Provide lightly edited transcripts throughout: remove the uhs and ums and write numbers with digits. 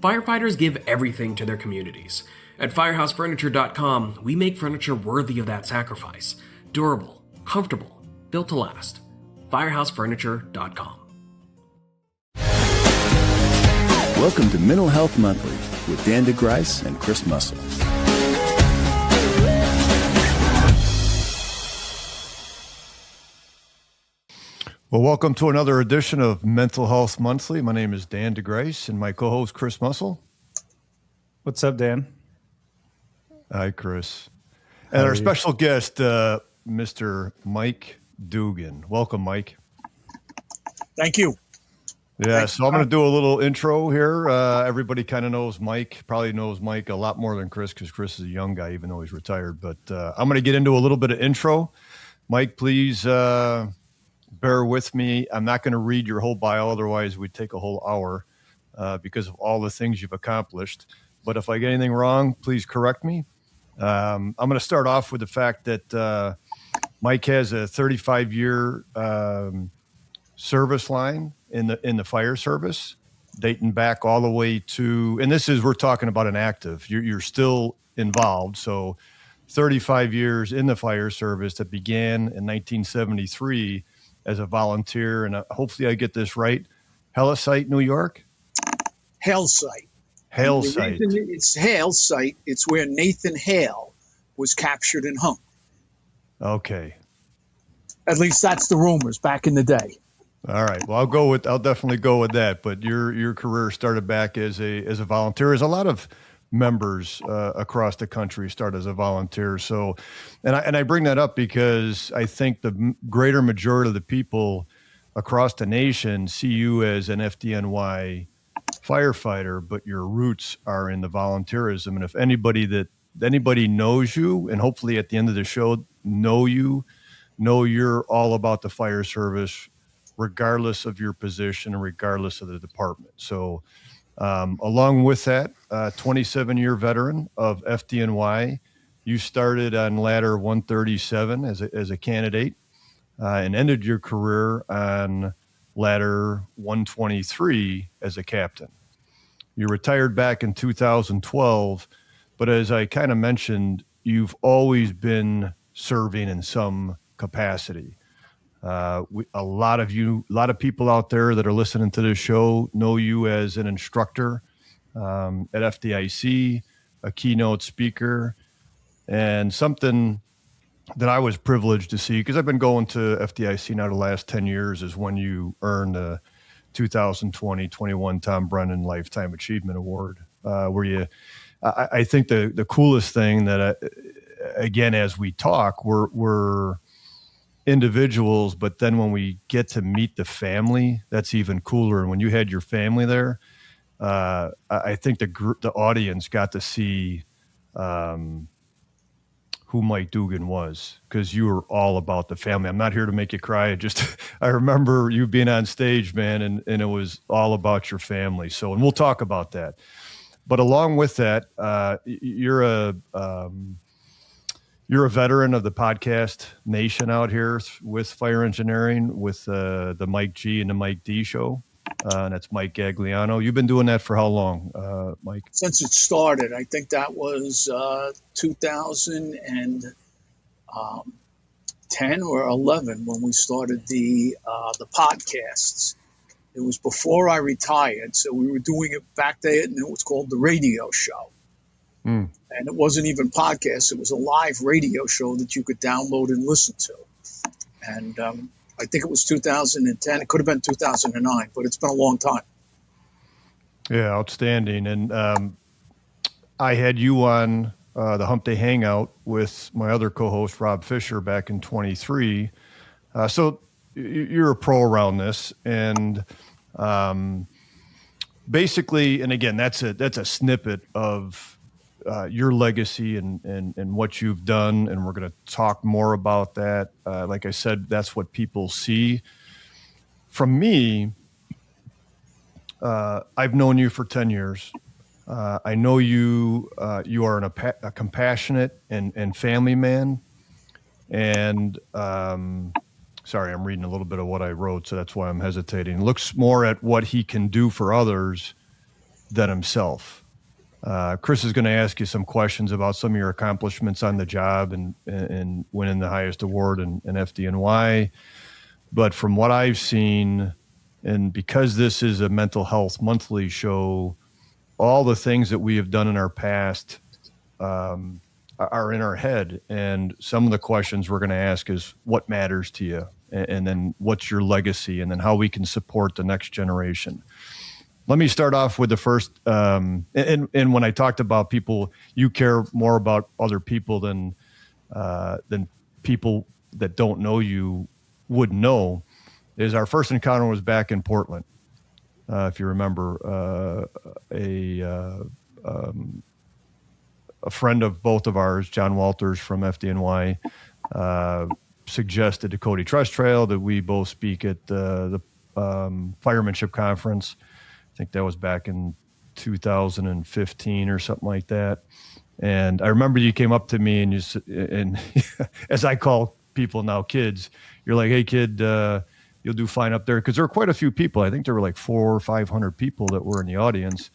Firefighters give everything to their communities. At firehousefurniture.com, we make furniture worthy of that sacrifice. Durable, comfortable, built to last. firehousefurniture.com. Welcome to Mental Health Monthly with Dan Degryse and Chris Muscle. Well, welcome to another edition of Mental Health Monthly. My name is Dan Degryse and my co-host Chris Muscle. What's up, Dan? Hi, Chris. And our special guest, Mr. Mike Dugan. Welcome, Mike. Thank you. Yeah, so I'm going to do a little intro here. Everybody kind of knows Mike, probably knows Mike a lot more than Chris because Chris is a young guy, even though he's retired. But I'm going to get into a little bit of intro. Mike, please bear with me. I'm not going to read your whole bio, otherwise we'd take a whole hour because of all the things you've accomplished. But if I get anything wrong, please correct me. I'm going to start off with the fact that Mike has a 35-year service line in the fire service, dating back all the way to, and we're talking about an active. You're still involved, so 35 years in the fire service that began in 1973 as a volunteer, and hopefully I get this right, Hellisite, New York? Hale Site. It's Hale Site. It's where Nathan Hale was captured and hung. Okay. At least that's the rumors back in the day. All right. Well, I'll definitely go with that. But your career started back as a volunteer, as a lot of members across the country start as a volunteer. So, and I bring that up because I think the greater majority of the people across the nation see you as an FDNY firefighter, but your roots are in the volunteerism. And if anybody knows you, and hopefully at the end of the show know you're all about the fire service, regardless of your position and regardless of the department. So along with that, 27-year veteran of FDNY, you started on ladder 137 as a candidate and ended your career on ladder 123 as a captain. You retired back in 2012, but as I kind of mentioned, you've always been serving in some capacity. A lot of people out there that are listening to this show know you as an instructor at FDIC, a keynote speaker, and something that I was privileged to see, because I've been going to FDIC now the last 10 years, is when you earned the 2020-21 Tom Brennan Lifetime Achievement Award, where I think the coolest thing that, again, as we talk, we're individuals, but then when we get to meet the family, that's even cooler. And when you had your family there, I think the audience got to see who Mike Dugan was, because you were all about the family. I'm not here to make you cry. I remember you being on stage, man, and it was all about your family. So, and we'll talk about that. But along with that, you're a veteran of the podcast nation out here with fire engineering, with the Mike G and the Mike D show. And that's Mike Gagliano. You've been doing that for how long, Mike? Since it started. I think that was 2010 or 11 when we started the podcasts. It was before I retired, so we were doing it back then, and it was called the radio show. And it wasn't even podcasts. It was a live radio show that you could download and listen to. And I think it was 2010. It could have been 2009, but it's been a long time. Yeah, outstanding. And I had you on the Hump Day Hangout with my other co-host, Rob Fisher, back in 23. So you're a pro around this. And basically, and again, that's a snippet of your legacy and what you've done, and we're going to talk more about that. Like I said, that's what people see. From me, I've known you for 10 years. I know you are a compassionate and family man. And sorry, I'm reading a little bit of what I wrote, so that's why I'm hesitating. Looks more at what he can do for others than himself. Chris is going to ask you some questions about some of your accomplishments on the job and winning the highest award in FDNY. But from what I've seen, and because this is a mental health monthly show, all the things that we have done in our past are in our head. And some of the questions we're going to ask is what matters to you? And then what's your legacy? And then how we can support the next generation. Let me start off with the first. And when I talked about people, you care more about other people than people that don't know you would know, is our first encounter was back in Portland. If you remember, a friend of both of ours, John Walters from FDNY, suggested to Cody Trust Trail that we both speak at the firemanship conference. I think that was back in 2015 or something like that. And I remember you came up to me and as I call people now kids, you're like, "Hey kid, you'll do fine up there." Cause there were quite a few people. I think there were like 400 or 500 people that were in the audience.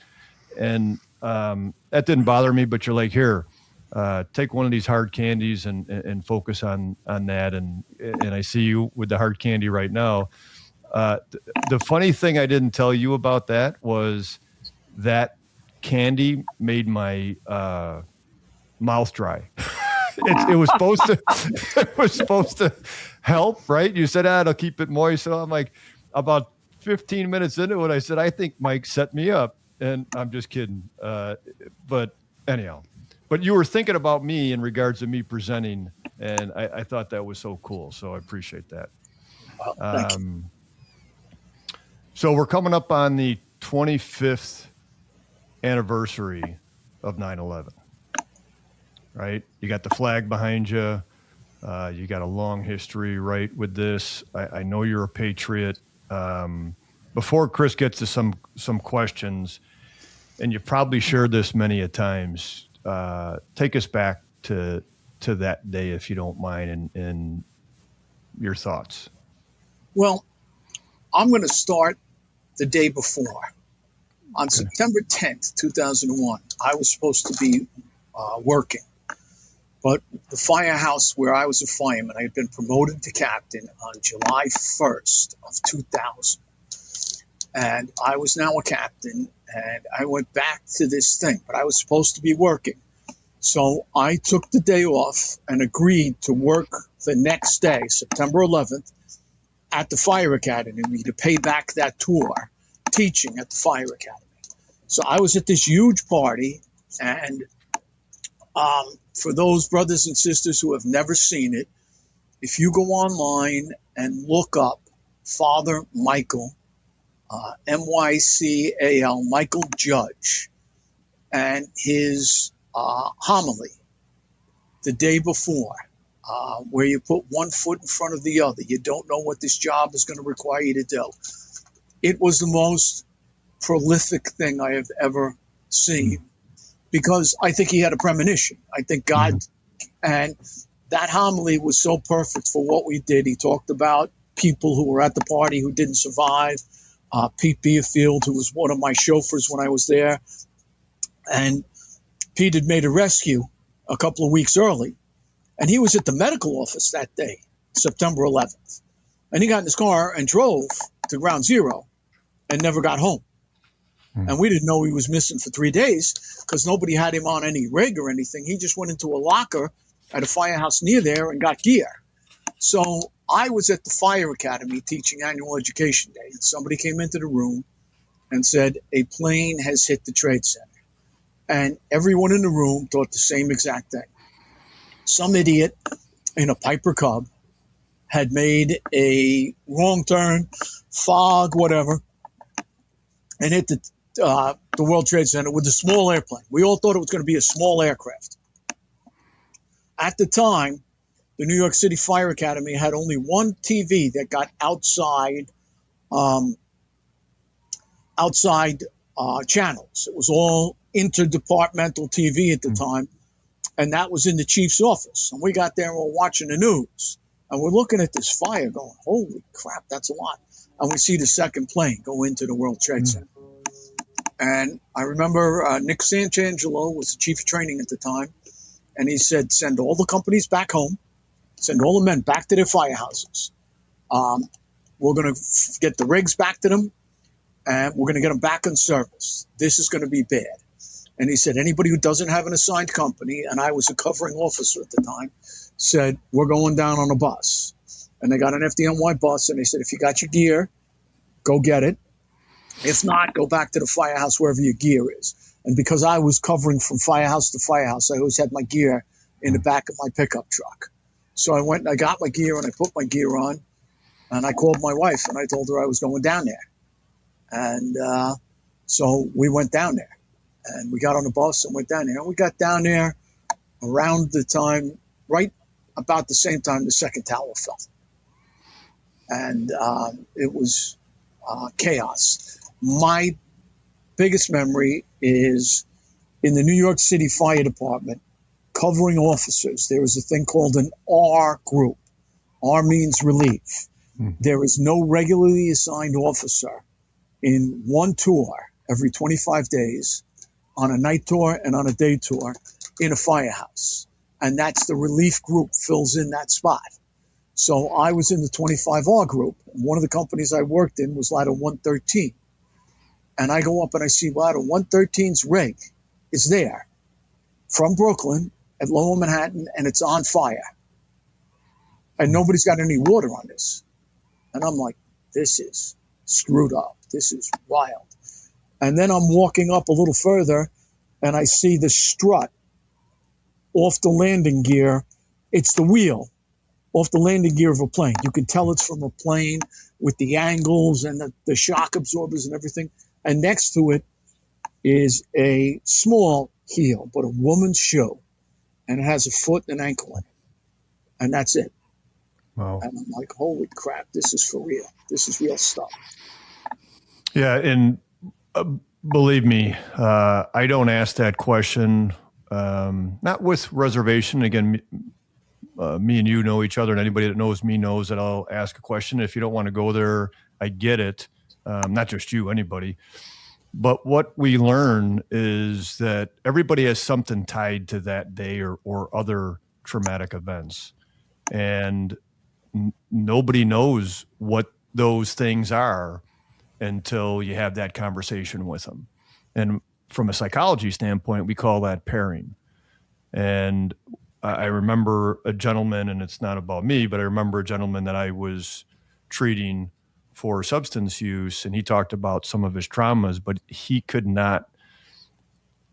And that didn't bother me, but you're like, "Here, take one of these hard candies and focus on that." And I see you with the hard candy right now. The funny thing I didn't tell you about that was that candy made my mouth dry. It was supposed to help, right? You said, it'll keep it moist. So I'm like, about 15 minutes into it, I said, I think Mike set me up, and I'm just kidding. But anyhow, but you were thinking about me in regards to me presenting, and I thought that was so cool. So I appreciate that. Thank you. So we're coming up on the 25th anniversary of 9/11, right? You got the flag behind you. You got a long history, right, with this. I know you're a patriot. Before Chris gets to some questions, and you've probably shared this many a times, take us back to that day, if you don't mind, and your thoughts. Well, I'm going to start the day before. On September 10th, 2001, I was supposed to be working. But the firehouse where I was a fireman, I had been promoted to captain on July 1st of 2000. And I was now a captain, and I went back to this thing, but I was supposed to be working. So I took the day off and agreed to work the next day, September 11th, at the Fire Academy to pay back that tour teaching at the Fire Academy. So I was at this huge party, and for those brothers and sisters who have never seen it, if you go online and look up Father Michael, M-Y-C-A-L, Michael Judge, and his homily the day before, where you put one foot in front of the other. You don't know what this job is going to require you to do. It was the most prolific thing I have ever seen, because I think he had a premonition. I think God, and that homily was so perfect for what we did. He talked about people who were at the party who didn't survive. Pete Beerfield, who was one of my chauffeurs when I was there. And Pete had made a rescue a couple of weeks early. And he was at the medical office that day, September 11th. And he got in his car and drove to Ground Zero and never got home. And we didn't know he was missing for 3 days because nobody had him on any rig or anything. He just went into a locker at a firehouse near there and got gear. So I was at the Fire Academy teaching annual education day, and somebody came into the room and said, a plane has hit the Trade Center. And everyone in the room thought the same exact thing. Some idiot in a Piper Cub had made a wrong turn, fog, whatever, and hit the World Trade Center with a small airplane. We all thought it was going to be a small aircraft. At the time, the New York City Fire Academy had only one TV that got outside channels. It was all interdepartmental TV at the time, and that was in the chief's office. And we got there and we're watching the news, and we're looking at this fire going, holy crap, that's a lot. And we see the second plane go into the World Trade Center. And I remember Nick Sanchangelo was the chief of training at the time. And he said, send all the companies back home, send all the men back to their firehouses. We're going to get the rigs back to them, and we're going to get them back in service. This is going to be bad. And he said, anybody who doesn't have an assigned company, and I was a covering officer at the time, said, we're going down on a bus. And they got an FDNY bus, and they said, if you got your gear, go get it. If not, go back to the firehouse wherever your gear is. And because I was covering from firehouse to firehouse, I always had my gear in the back of my pickup truck. So I went and I got my gear, and I put my gear on, and I called my wife, and I told her I was going down there. And so we went down there. And we got on the bus and went down there. And we got down there around the time, right about the same time the second tower fell. And it was chaos. My biggest memory is in the New York City Fire Department, covering officers. There is a thing called an R group. R means relief. There is no regularly assigned officer in one tour every 25 days on a night tour and on a day tour in a firehouse. And that's the relief group fills in that spot. So I was in the 25R group. And one of the companies I worked in was ladder 113. And I go up and I see ladder 113's rig is there from Brooklyn at Lower Manhattan, and it's on fire. And nobody's got any water on this. And I'm like, this is screwed up. This is wild. And then I'm walking up a little further, and I see the strut off the landing gear. It's the wheel off the landing gear of a plane. You can tell it's from a plane with the angles and the shock absorbers and everything. And next to it is a small heel, but a woman's shoe. And it has a foot and ankle in it. And that's it. Wow. And I'm like, holy crap, this is for real. This is real stuff. Yeah, and believe me, I don't ask that question, not with reservation. Again, me and you know each other, and anybody that knows me knows that I'll ask a question. If you don't want to go there, I get it. Not just you, anybody. But what we learn is that everybody has something tied to that day or other traumatic events. And nobody knows what those things are until you have that conversation with them. And from a psychology standpoint, we call that pairing. And I remember a gentleman, and it's not about me, but I remember a gentleman that I was treating for substance use, and he talked about some of his traumas, but he could not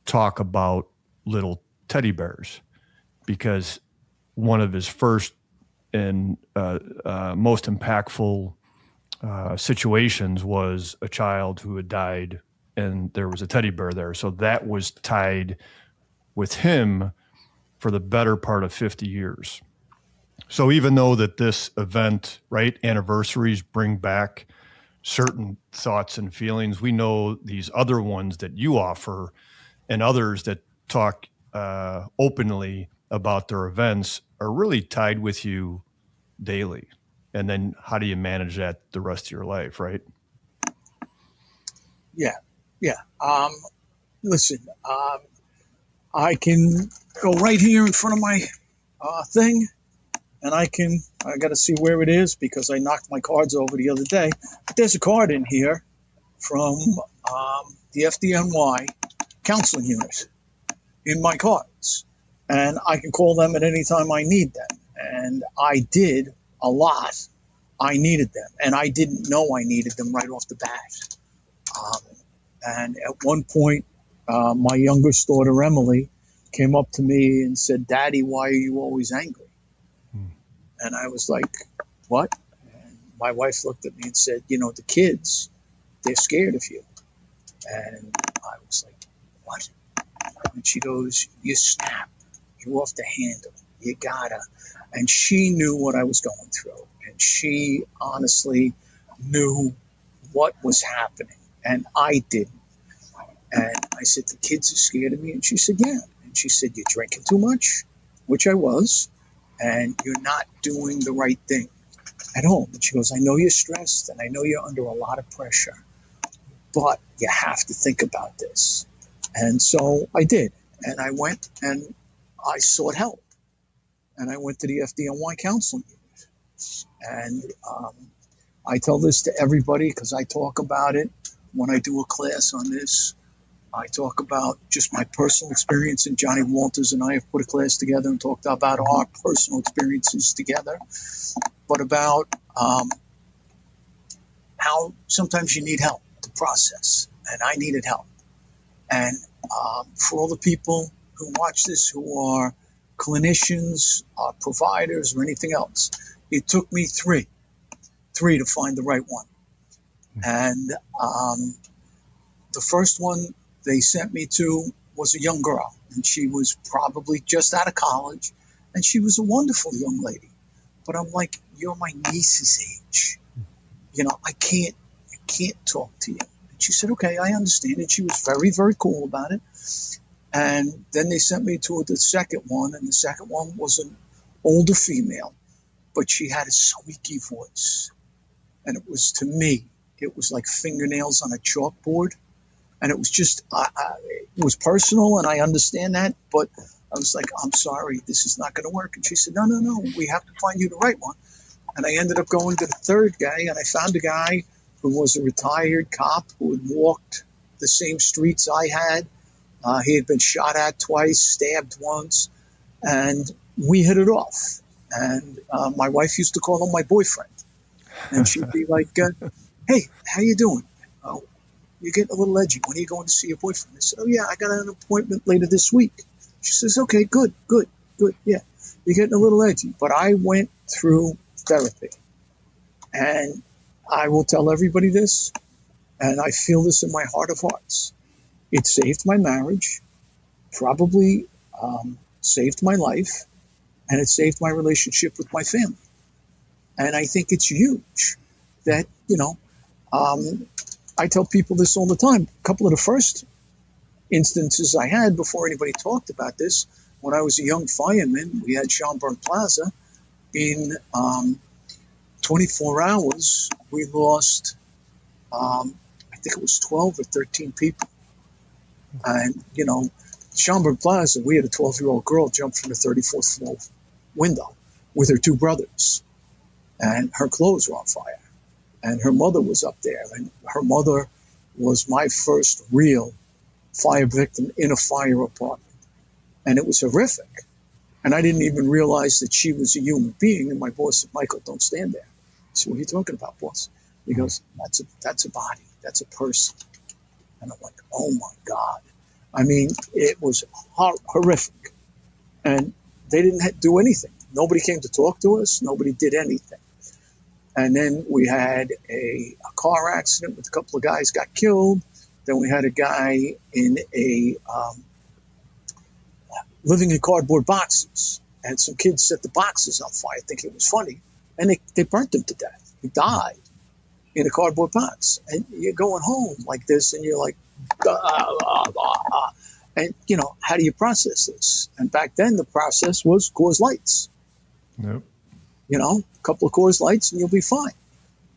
talk about little teddy bears because one of his first and most impactful situations was a child who had died, and there was a teddy bear there. So that was tied with him for the better part of 50 years. So even though that this event, right, anniversaries bring back certain thoughts and feelings, we know these other ones that you offer and others that talk openly about their events are really tied with you daily. And then how do you manage that the rest of your life, right? Yeah. Listen, I can go right here in front of my thing, and I got to see where it is because I knocked my cards over the other day. But there's a card in here from the FDNY counseling unit in my cards. And I can call them at any time I need them. And I did a lot. I needed them. And I didn't know I needed them right off the bat. And at one point, my youngest daughter, Emily, came up to me and said, "Daddy, why are you always angry?" And I was like, "What?" And my wife looked at me and said, "The kids, they're scared of you." And I was like, "What?" And she goes, "You snap. You're off the handle. You gotta." And she knew what I was going through. And she honestly knew what was happening. And I didn't. And I said, "The kids are scared of me." And she said, "Yeah." And she said, "You're drinking too much," which I was, "and you're not doing the right thing at home." And she goes, "I know you're stressed and I know you're under a lot of pressure, but you have to think about this. And so I did. And I went and I sought help. And I went to the FDNY counseling unit. And I tell this to everybody because I talk about it when I do a class on this. I talk about just my personal experience, and Johnny Walters and I have put a class together and talked about our personal experiences together, but about how sometimes you need help to process, and I needed help. And for all the people who watch this who are clinicians, providers, or anything else, it took me three to find the right one. And the first one they sent me to was a young girl, and she was probably just out of college, and she was a wonderful young lady. But I'm like, you're my niece's age. You know, I can't talk to you. And she said, okay, I understand. And she was very, very cool about it. And then they sent me to the second one, and the second one was an older female, but she had a squeaky voice. And it was, to me, it was like fingernails on a chalkboard. And it was just, it was personal, and I understand that, but I was like, I'm sorry, this is not going to work. And she said, no, we have to find you the right one. And I ended up going to the third guy, and I found a guy who was a retired cop who had walked the same streets I had. He had been shot at twice, stabbed once, and we hit it off. And my wife used to call him my boyfriend. And she'd be like, hey, how you doing? You're getting a little edgy. When are you going to see your boyfriend? I said, oh, yeah, I got an appointment later this week. She says, okay, good. Yeah, you're getting a little edgy. But I went through therapy. And I will tell everybody this, and I feel this in my heart of hearts. It saved my marriage, probably saved my life, and it saved my relationship with my family. And I think it's huge that, I tell people this all the time. A couple of the first instances I had before anybody talked about this, when I was a young fireman, we had Schaumburg Plaza. In 24 hours, we lost, I think it was 12 or 13 people. And, Schaumburg Plaza, we had a 12-year-old girl jump from the 34th floor window with her two brothers. And her clothes were on fire. And her mother was up there. And her mother was my first real fire victim in a fire apartment. And it was horrific. And I didn't even realize that she was a human being. And my boss said, Michael, don't stand there. I said, what are you talking about, boss? He goes, that's a body. That's a person. And I'm like, oh, my God. I mean, it was horrific. And they didn't do anything. Nobody came to talk to us. Nobody did anything. And then we had a car accident with a couple of guys got killed. Then we had a guy in living in cardboard boxes. And some kids set the boxes on fire thinking it was funny. And they burnt him to death. He died in a cardboard box. And you're going home like this, and you're like, and, how do you process this? And back then, the process was Coors Lights. Nope. A couple of Coors Lights and you'll be fine.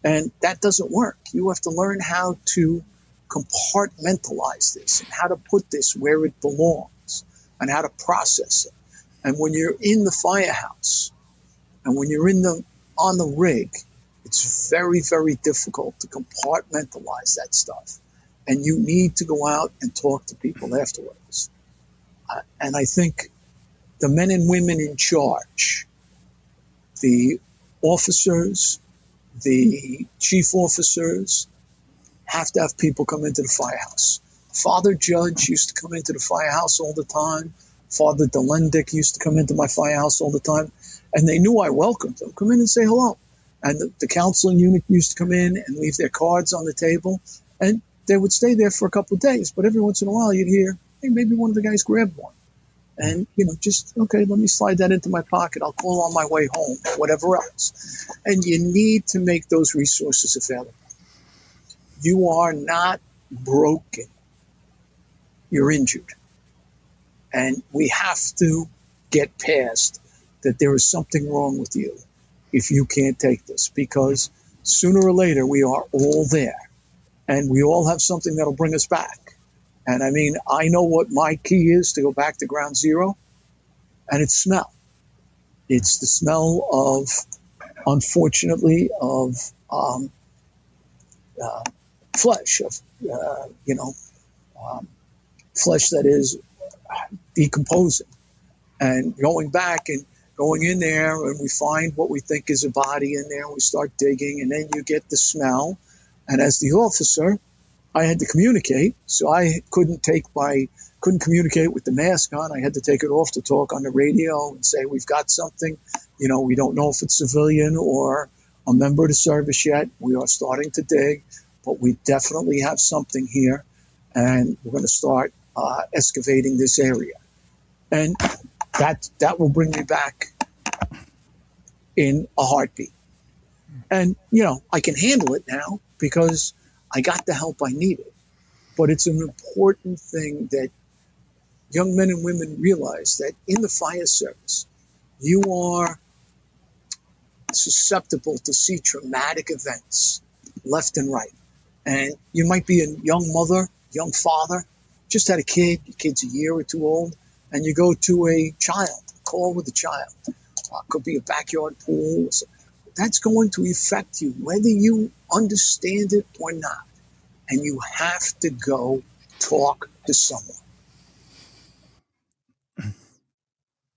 And that doesn't work. You have to learn how to compartmentalize this and how to put this where it belongs and how to process it. And when you're in the firehouse and when you're on the rig, it's very, very difficult to compartmentalize that stuff. And you need to go out and talk to people afterwards. And I think the men and women in charge, the officers, the chief officers, have to have people come into the firehouse. Father Judge used to come into the firehouse all the time. Father Delendick used to come into my firehouse all the time. And they knew I welcomed them. Come in and say hello. And the counseling unit used to come in and leave their cards on the table. And they would stay there for a couple of days. But every once in a while you'd hear, hey, maybe one of the guys grabbed one. And, okay, let me slide that into my pocket. I'll call on my way home, or whatever else. And you need to make those resources available. You are not broken. You're injured. And we have to get past that there is something wrong with you if you can't take this. Because sooner or later, we are all there. and we all have something that'll bring us back. And I mean, I know what my key is to go back to ground zero, and it's smell. It's the smell of, unfortunately, of flesh, of flesh that is decomposing, and going back and going in there, and we find what we think is a body in there, and we start digging, and then you get the smell. And as the officer, I had to communicate, so I couldn't communicate with the mask on. I had to take it off to talk on the radio and say, we've got something. We don't know if it's civilian or a member of the service yet. We are starting to dig, but we definitely have something here, and we're going to start excavating this area. And that will bring me back in a heartbeat. And, I can handle it now because I got the help I needed. But it's an important thing that young men and women realize that in the fire service, you are susceptible to see traumatic events left and right. And you might be a young mother, young father, just had a kid, your kid's a year or two old, and you go to a call with a child. Could be a backyard pool. That's going to affect you, whether you understand it or not. And you have to go talk to someone.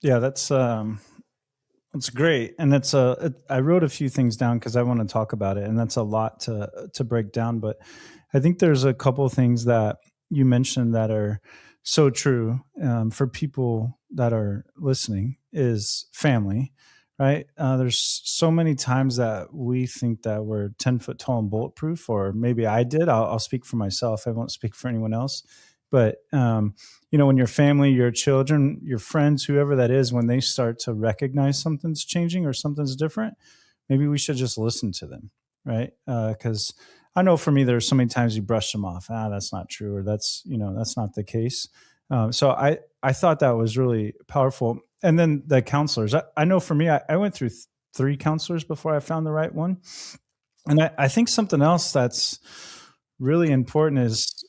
Yeah, that's great. And that's I wrote a few things down because I want to talk about it, and that's a lot to break down. But I think there's a couple of things that you mentioned that are so true for people that are listening is family, right? There's so many times that we think that we're 10 foot tall and bulletproof, or maybe I did. I'll speak for myself. I won't speak for anyone else. But, when your family, your children, your friends, whoever that is, when they start to recognize something's changing or something's different, maybe we should just listen to them, right? Because I know for me, there's so many times you brush them off. That's not true, or that's not the case. So I thought that was really powerful. And then the counselors, I know for me, I went through 3 counselors before I found the right one. And I think something else that's really important is,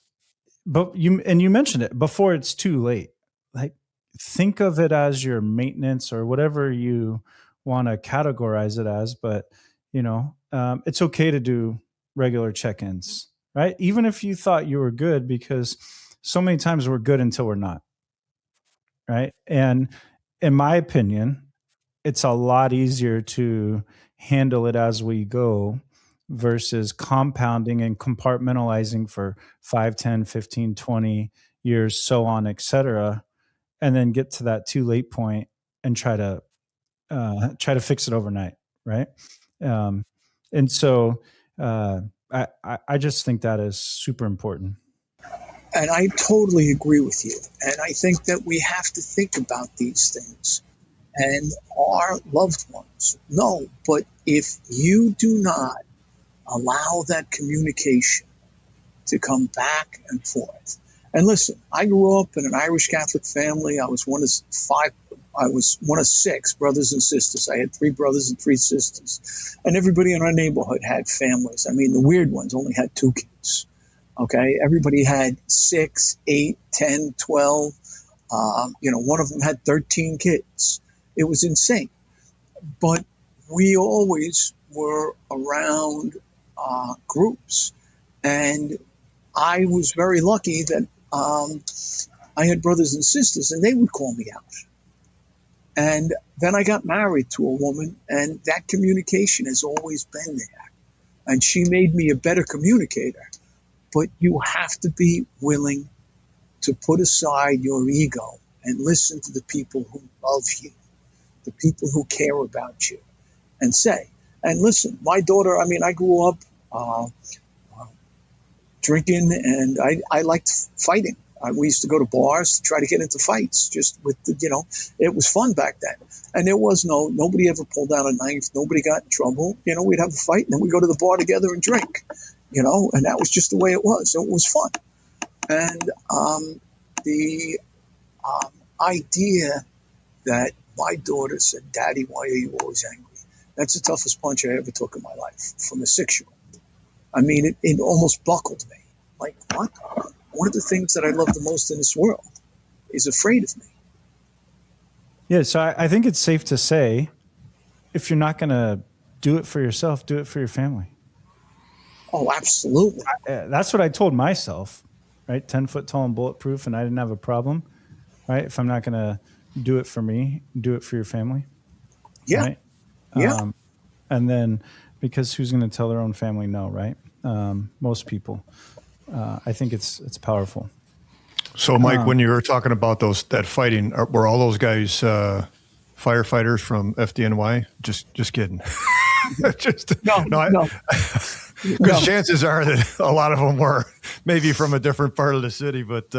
but you mentioned it, before it's too late. Like, think of it as your maintenance or whatever you want to categorize it as. But, it's okay to do regular check-ins, right? Even if you thought you were good, because so many times we're good until we're not, right? And in my opinion, it's a lot easier to handle it as we go versus compounding and compartmentalizing for 5, 10, 15, 20 years, so on, et cetera, and then get to that too late point and try to fix it overnight, right? And so I just think that is super important. And I totally agree with you. And I think that we have to think about these things. And our loved ones know, but if you do not allow that communication to come back and forth. And listen, I grew up in an Irish Catholic family. I was one of 6 brothers and sisters. I had 3 brothers and 3 sisters. And everybody in our neighborhood had families. I mean, the weird ones only had 2 kids. Okay, everybody had 6, 8, 10, 12. One of them had 13 kids. It was insane. But we always were around groups. And I was very lucky that I had brothers and sisters, and they would call me out. And then I got married to a woman, and that communication has always been there. And she made me a better communicator. But you have to be willing to put aside your ego and listen to the people who love you, the people who care about you, and say. And listen, my daughter, I grew up drinking, and I liked fighting. We used to go to bars to try to get into fights, just with it was fun back then. And there was nobody ever pulled out a knife. Nobody got in trouble. We'd have a fight, and then we'd go to the bar together and drink, and that was just the way it was. So it was fun. And the idea that my daughter said, "Daddy, why are you always angry?" That's the toughest punch I ever took in my life from a 6-year-old. I mean, it almost buckled me. Like, what? One of the things that I love the most in this world is afraid of me. Yeah, so I think it's safe to say, if you're not going to do it for yourself, do it for your family. Oh, absolutely. That's what I told myself, right? 10 foot tall and bulletproof, and I didn't have a problem, right? If I'm not going to do it for me, do it for your family. Yeah. Right? Yeah. And then, because who's going to tell their own family no, right? Most people. I think it's powerful. So, Mike, when you were talking about that fighting, were all those guys firefighters from FDNY? Just kidding. No. Because chances are that a lot of them were maybe from a different part of the city, but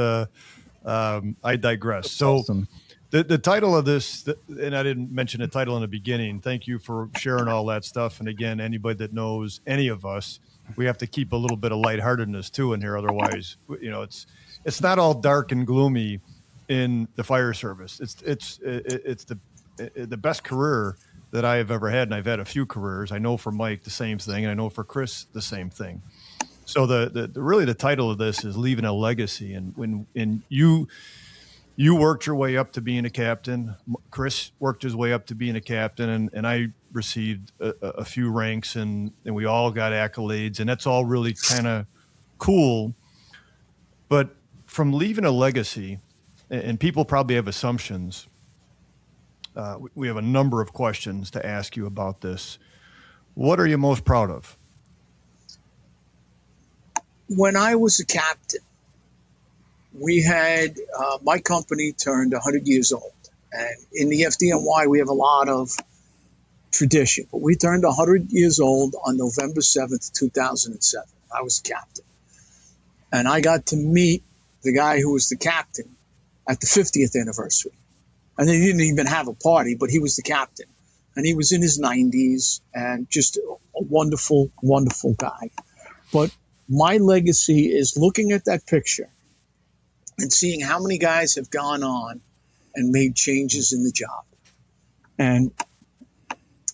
I digress. So Awesome. the title of this, and I didn't mention the title in the beginning. Thank you for sharing all that stuff. And again, anybody that knows any of us, we have to keep a little bit of lightheartedness too in here. Otherwise, it's not all dark and gloomy in the fire service. It's the best career that I have ever had, and I've had a few careers. I know for Mike the same thing, and I know for Chris the same thing. So the title of this is Leaving a Legacy, and when you worked your way up to being a captain, Chris worked his way up to being a captain, and I received a few ranks, and we all got accolades, and that's all really kind of cool. But from leaving a legacy, and people probably have assumptions. We have a number of questions to ask you about this. What are you most proud of? When I was a captain, we had my company turned 100 years old. And in the FDNY, we have a lot of tradition. But we turned 100 years old on November 7th, 2007. I was captain. And I got to meet the guy who was the captain at the 50th anniversary. And they didn't even have a party, but he was the captain. And he was in his 90s and just a wonderful, wonderful guy. But my legacy is looking at that picture and seeing how many guys have gone on and made changes in the job. And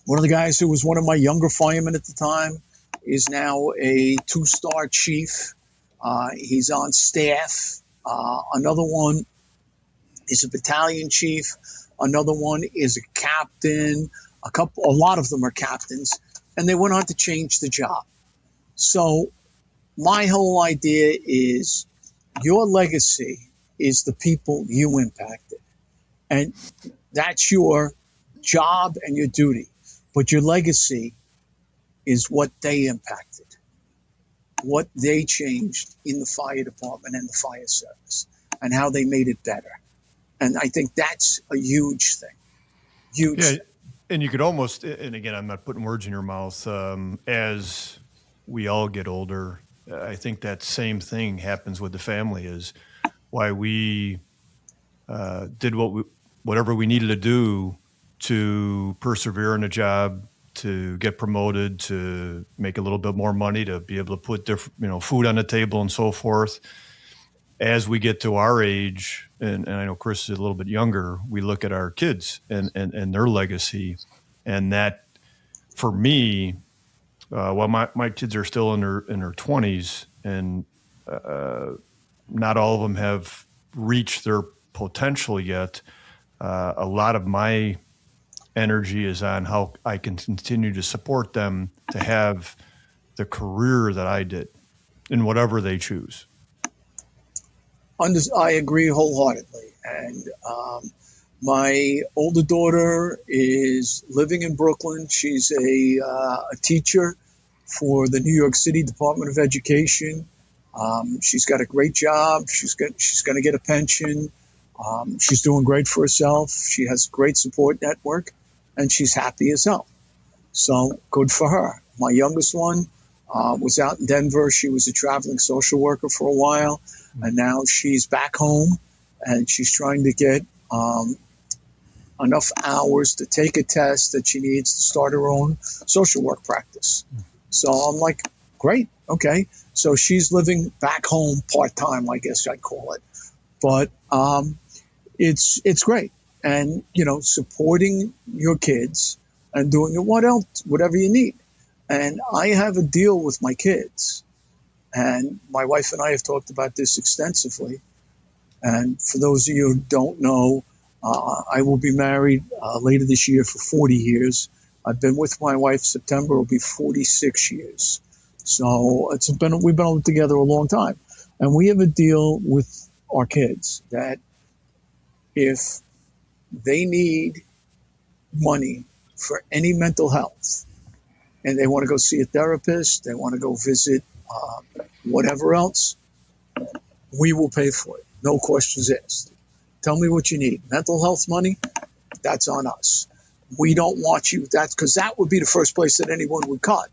one of the guys who was one of my younger firemen at the time is now a 2-star chief. He's on staff. Another one is a battalion chief. Another one is a captain. A lot of them are captains, and they went on to change the job. So my whole idea is your legacy is the people you impacted, and that's your job and your duty. But your legacy is what they impacted, what they changed in the fire department and the fire service, and how they made it better. And I think that's a huge thing. Huge. Yeah, and you could almost, and again, I'm not putting words in your mouth, as we all get older, I think that same thing happens with the family, is why we did whatever we needed to do to persevere in a job, to get promoted, to make a little bit more money, to be able to put different, food on the table and so forth. As we get to our age, and I know Chris is a little bit younger, we look at our kids and their legacy. And that, for me, while my kids are still in their 20s, and not all of them have reached their potential yet, a lot of my energy is on how I can continue to support them to have the career that I did in whatever they choose. I agree wholeheartedly. And my older daughter is living in Brooklyn. She's a teacher for the New York City Department of Education. She's got a great job. She's going to get a pension. She's doing great for herself. She has a great support network, and she's happy as hell. So good for her. My youngest one was out in Denver. She was a traveling social worker for a while, and now she's back home, and she's trying to get enough hours to take a test that she needs to start her own social work practice. So I'm like, great, okay. So she's living back home part-time, I guess I'd call it. But it's great. And, supporting your kids and doing whatever you need. And I have a deal with my kids. And my wife and I have talked about this extensively. And for those of you who don't know, I will be married later this year for 40 years. I've been with my wife. September will be 46 years. So we've been together a long time. And we have a deal with our kids that if they need money for any mental health and they want to go see a therapist, they want to go visit whatever else, we will pay for it. No questions asked. Tell me what you need. Mental health money, that's on us. We don't want you, because that would be the first place that anyone would cut,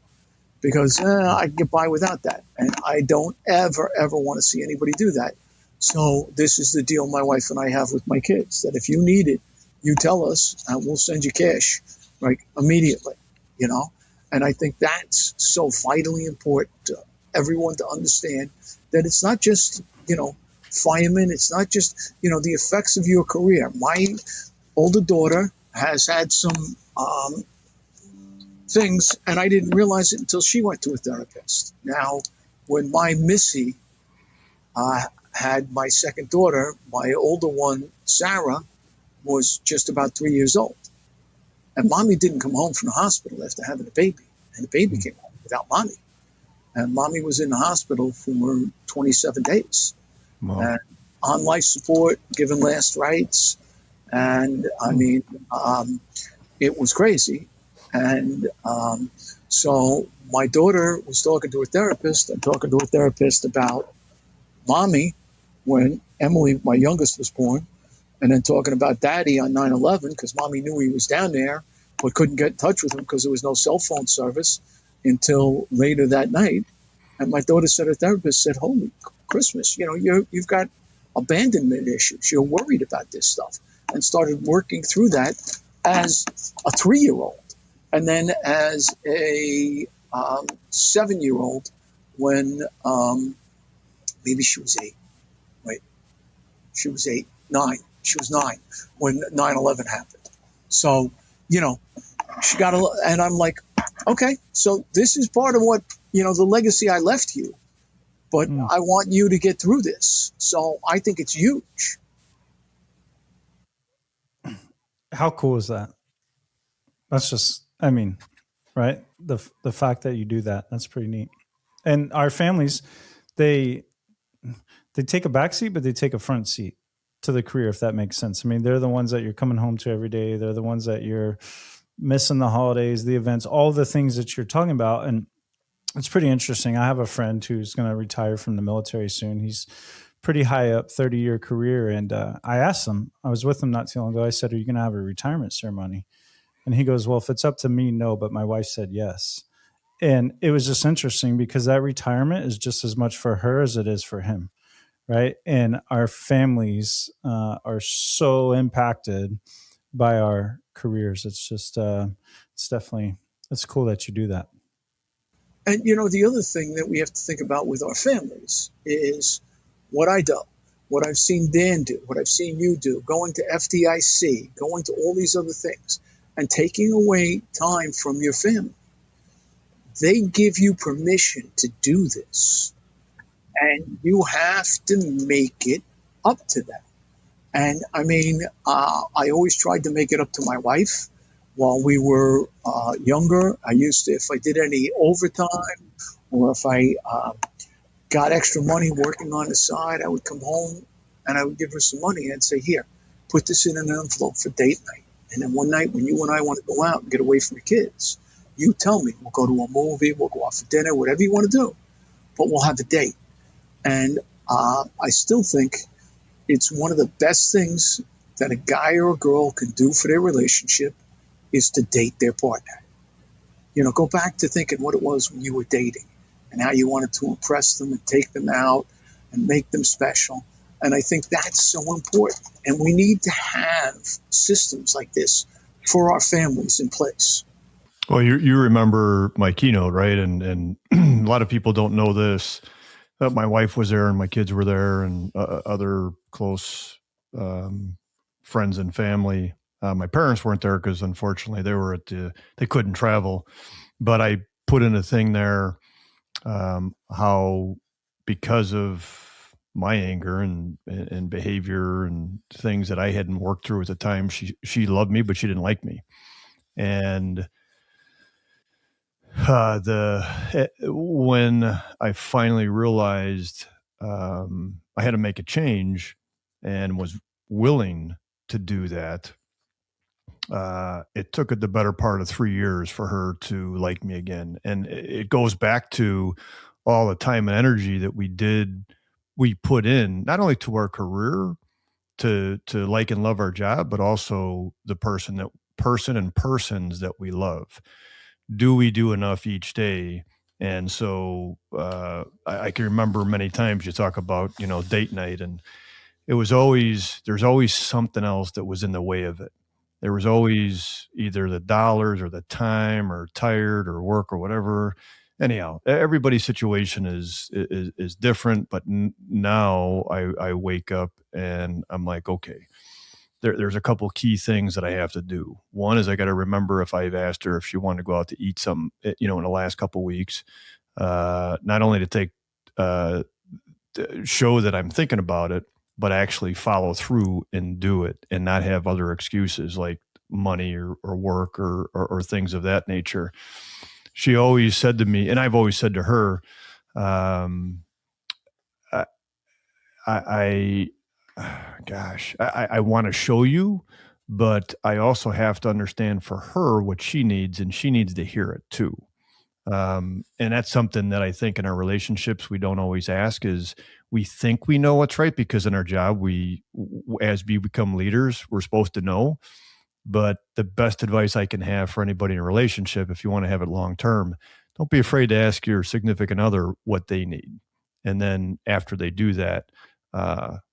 because I can get by without that. And I don't ever want to see anybody do that. So this is the deal my wife and I have with my kids, that if you need it, you tell us and we'll send you cash, like immediately, you know? And I think that's so vitally important to everyone to understand that it's not just, firemen. It's not just, the effects of your career. My older daughter has had some things, and I didn't realize it until she went to a therapist. Now, when my Missy had my second daughter, my older one, Sarah, was just about 3 years old. And mommy didn't come home from the hospital after having a baby. And the baby came home without mommy. And mommy was in the hospital for 27 days. Wow. And on life support, given last rites. And I mean, it was crazy. And so my daughter was talking to a therapist and talking to a therapist about mommy when Emily, my youngest, was born. And then talking about daddy on 9/11 because mommy knew he was down there, but couldn't get in touch with him because there was no cell phone service until later that night. And my daughter said, her therapist said, holy Christmas, you've got abandonment issues. You're worried about this stuff. And started working through that as a 3-year-old. And then as a 7-year-old when maybe she was 8. Wait, she was 8, 9. She was 9 when 9/11 happened. So, she got and I'm like, okay, so this is part of what, the legacy I left you, but I want you to get through this. So I think it's huge. How cool is that? That's just, right? The fact that you do that, that's pretty neat. And our families, they take a back seat, but they take a front seat to the career, if that makes sense. I mean, they're the ones that you're coming home to every day. They're the ones that you're missing the holidays, the events, all the things that you're talking about. And it's pretty interesting. I have a friend who's going to retire from the military soon. He's pretty high up, 30-year career. And I asked him, I was with him not too long ago. I said, are you going to have a retirement ceremony? And he goes, well, if it's up to me, no, but my wife said yes. And it was just interesting because that retirement is just as much for her as it is for him. Right. And our families are so impacted by our careers. It's just, it's cool that you do that. And, the other thing that we have to think about with our families is what I do, what I've seen Dan do, what I've seen you do, going to FDIC, going to all these other things and taking away time from your family. They give you permission to do this. And you have to make it up to them. And I mean, I always tried to make it up to my wife while we were younger. I used to, if I did any overtime or if I got extra money working on the side, I would come home and I would give her some money and say, here, put this in an envelope for date night. And then one night when you and I want to go out and get away from the kids, you tell me, we'll go to a movie, we'll go out for dinner, whatever you want to do, but we'll have a date. And I still think it's one of the best things that a guy or a girl can do for their relationship is to date their partner. Go back to thinking what it was when you were dating and how you wanted to impress them and take them out and make them special. And I think that's so important. And we need to have systems like this for our families in place. Well, you remember my keynote, right? And a lot of people don't know this. My wife was there and my kids were there and other close friends and family. My parents weren't there because unfortunately they couldn't travel. But I put in a thing there, how because of my anger and behavior and things that I hadn't worked through at the time, she loved me, but she didn't like me. And when I finally realized I had to make a change and was willing to do that, it took the better part of 3 years for her to like me again. And it goes back to all the time and energy that we put in, not only to our career, to like and love our job, but also the person and persons that we love. Do we do enough each day? And so I can remember many times you talk about, date night, and there's always something else that was in the way of it. There was always either the dollars or the time or tired or work or whatever. Anyhow, everybody's situation is different, but now I wake up and I'm like, okay, there's a couple key things that I have to do. One is I got to remember if I've asked her if she wanted to go out to eat something, in the last couple of weeks, not only to to show that I'm thinking about it, but actually follow through and do it and not have other excuses like money or work or things of that nature. She always said to me, and I've always said to her, I want to show you, but I also have to understand for her what she needs, and she needs to hear it too. And that's something that I think in our relationships, we don't always ask is we think we know what's right because in our job, as we become leaders, we're supposed to know. But the best advice I can have for anybody in a relationship, if you want to have it long-term, don't be afraid to ask your significant other what they need. And then after they do that,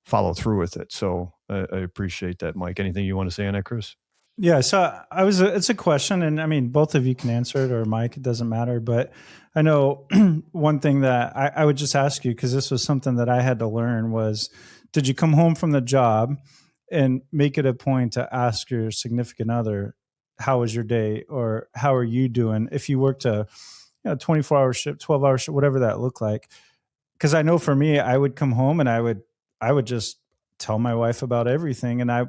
follow through with it. So I appreciate that, Mike. Anything you want to say on that, Chris? Yeah, so it's a question, and I mean, both of you can answer it, or Mike, it doesn't matter. But I know one thing that I would just ask you, because this was something that I had to learn, was did you come home from the job and make it a point to ask your significant other, how was your day, or how are you doing? If you worked a 24-hour shift, 12-hour shift, whatever that looked like. Because I know for me, I would come home and I would just tell my wife about everything, and I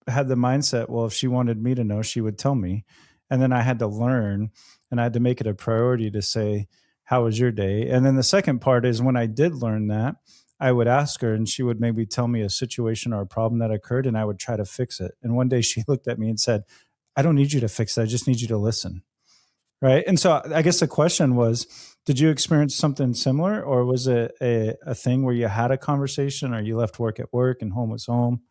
had the mindset, well, if she wanted me to know, she would tell me. And then I had to learn, and I had to make it a priority to say, how was your day? And then the second part is when I did learn that, I would ask her, and she would maybe tell me a situation or a problem that occurred, and I would try to fix it. And one day she looked at me and said, I don't need you to fix it. I just need you to listen. Right. And so I guess the question was, did you experience something similar, or was it a thing where you had a conversation, or you left work at work and home was home?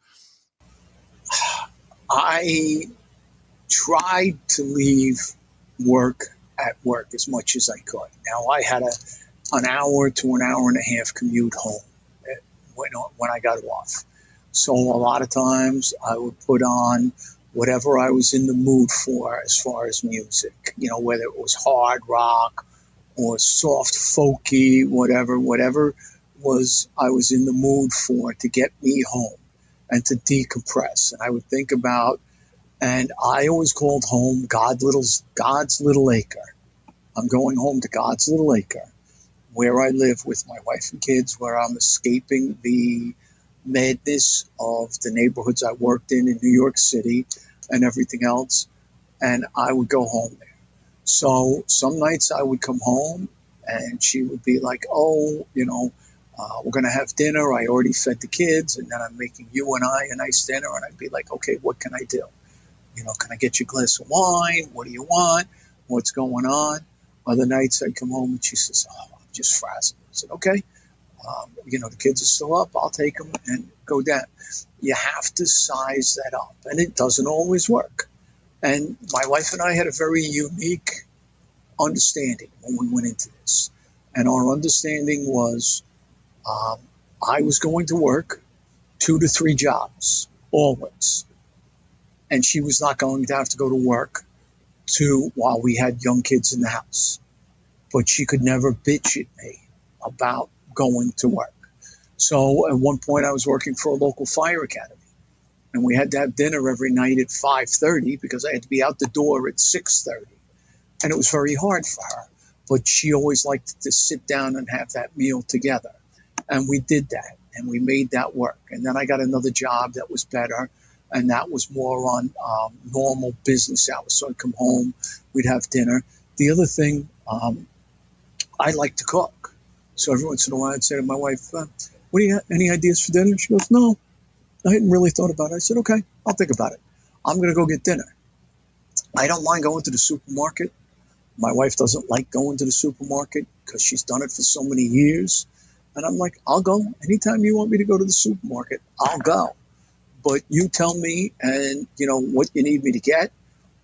I tried to leave work at work as much as I could. Now, I had an hour to an hour and a half commute home when I got off. So a lot of times I would put on whatever I was in the mood for as far as music, whether it was hard rock or soft folky, whatever was I was in the mood for to get me home and to decompress. And I would think about, and I always called home God's little acre. I'm going home to God's little acre, where I live with my wife and kids, where I'm escaping the madness of the neighborhoods I worked in New York City and everything else. And I would go home there. So some nights I would come home and she would be like, oh, we're going to have dinner. I already fed the kids, and then I'm making you and I a nice dinner. And I'd be like, okay, what can I do? Can I get you a glass of wine? What do you want? What's going on? Other nights I'd come home and she says, oh, I'm just frazzled. I said, okay. The kids are still up. I'll take them and go down. You have to size that up, and it doesn't always work. And my wife and I had a very unique understanding when we went into this. And our understanding was I was going to work 2 to 3 jobs, always. And she was not going to have to go to work while we had young kids in the house. But she could never bitch at me about going to work. So at one point I was working for a local fire academy, and we had to have dinner every night at 5:30 because I had to be out the door at 6:30. And it was very hard for her. but she always liked to sit down and have that meal together. And we did that, and we made that work. And then I got another job that was better, and that was more on normal business hours. So I'd come home, we'd have dinner. The other thing, I like to cook. So every once in a while I'd say to my wife, what do you have, any ideas for dinner? She goes, no, I hadn't really thought about it. I said, okay, I'll think about it. I'm going to go get dinner. I don't mind going to the supermarket. My wife doesn't like going to the supermarket because she's done it for so many years. And I'm like, I'll go. Anytime you want me to go to the supermarket, I'll go. But you tell me and, what you need me to get,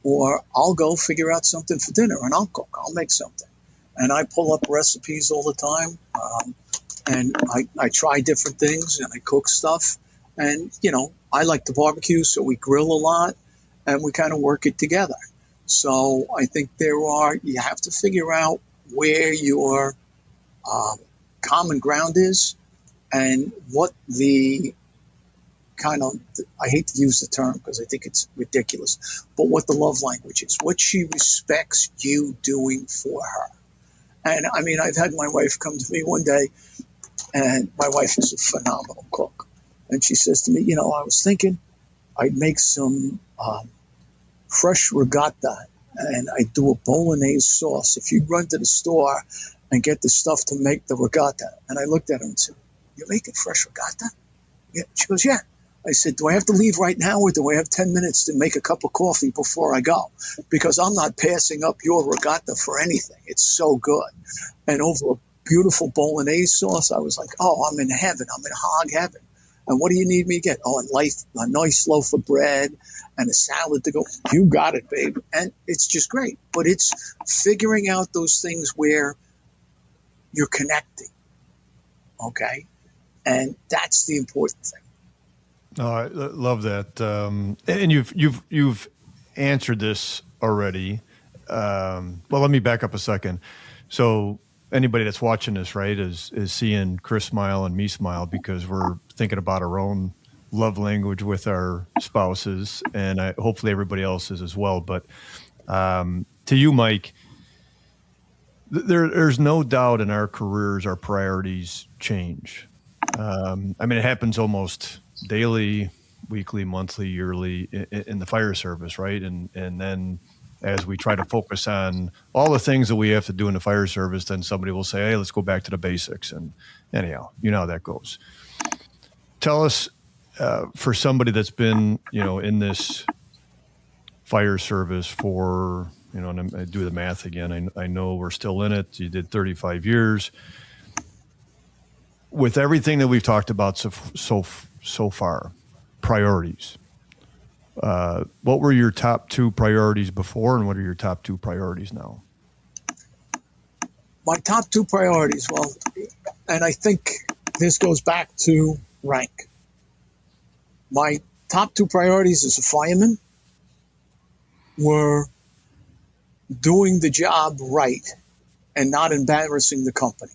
or I'll go figure out something for dinner and I'll cook. I'll make something. And I pull up recipes all the time. And I try different things and I cook stuff. And, I like to barbecue, so we grill a lot and we kind of work it together. So I think you have to figure out where your common ground is and what the I hate to use the term because I think it's ridiculous, but what the love language is, what she respects you doing for her. And I mean, I've had my wife come to me one day, and my wife is a phenomenal cook. And she says to me, I was thinking I'd make some fresh regatta and I'd do a bolognese sauce. If you run to the store and get the stuff to make the regatta. And I looked at her and said, you're making fresh regatta? Yeah. She goes, yeah. I said, do I have to leave right now or do I have 10 minutes to make a cup of coffee before I go? Because I'm not passing up your regatta for anything. It's so good. And over a beautiful bolognese sauce, I was like, oh, I'm in heaven. I'm in hog heaven. And what do you need me to get? Oh, a nice loaf of bread and a salad to go. You got it, babe. And it's just great. But it's figuring out those things where you're connecting. Okay? And that's the important thing. No, I love that. And you've answered this already. Well, let me back up a second. So anybody that's watching this, right, is seeing Chris smile and me smile because we're thinking about our own love language with our spouses, and hopefully everybody else is as well. But to you, Mike, there's no doubt in our careers, our priorities change. I mean, it happens almost daily, weekly, monthly, yearly in the fire service, right? And then as we try to focus on all the things that we have to do in the fire service, then somebody will say, hey, let's go back to the basics. And anyhow, you know how that goes. Tell us, for somebody that's been, in this fire service for, and I do the math again. I know we're still in it. You did 35 years. With everything that we've talked about so far, priorities. What were your top two priorities before, and what are your top two priorities now? My top two priorities, well, and I think this goes back to rank. My top two priorities as a fireman were doing the job right and not embarrassing the company.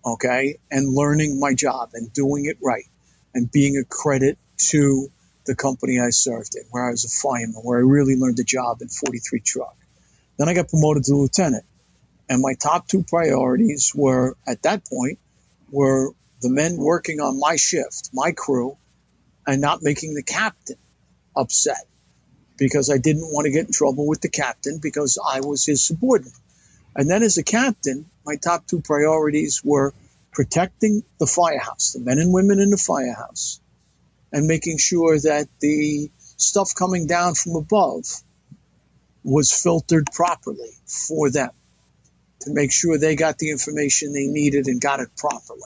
Okay, and learning my job and doing it right and being a credit to the company I served in, where I was a fireman, where I really learned the job in 43 truck. Then I got promoted to lieutenant, and my top two priorities were, at that point, were the men working on my shift, my crew, and not making the captain upset because I didn't want to get in trouble with the captain because I was his subordinate. And then as a captain, my top two priorities were protecting the firehouse, the men and women in the firehouse, and making sure that the stuff coming down from above was filtered properly for them to make sure they got the information they needed and got it properly.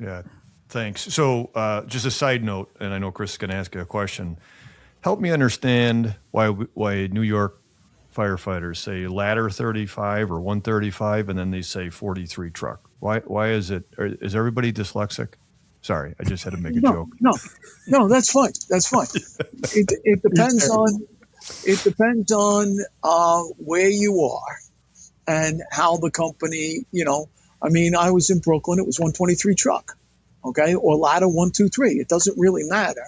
Yeah, thanks. So just a side note, and I know Chris is going to ask you a question. Help me understand why New York firefighters say ladder 35 or 135, and then they say 43 truck. Why is it? Is everybody dyslexic? Sorry, I just had to make a joke. No, that's fine. That's fine. It depends on where you are and how the company. I mean, I was in Brooklyn. It was 123 truck, okay, or ladder 123. It doesn't really matter.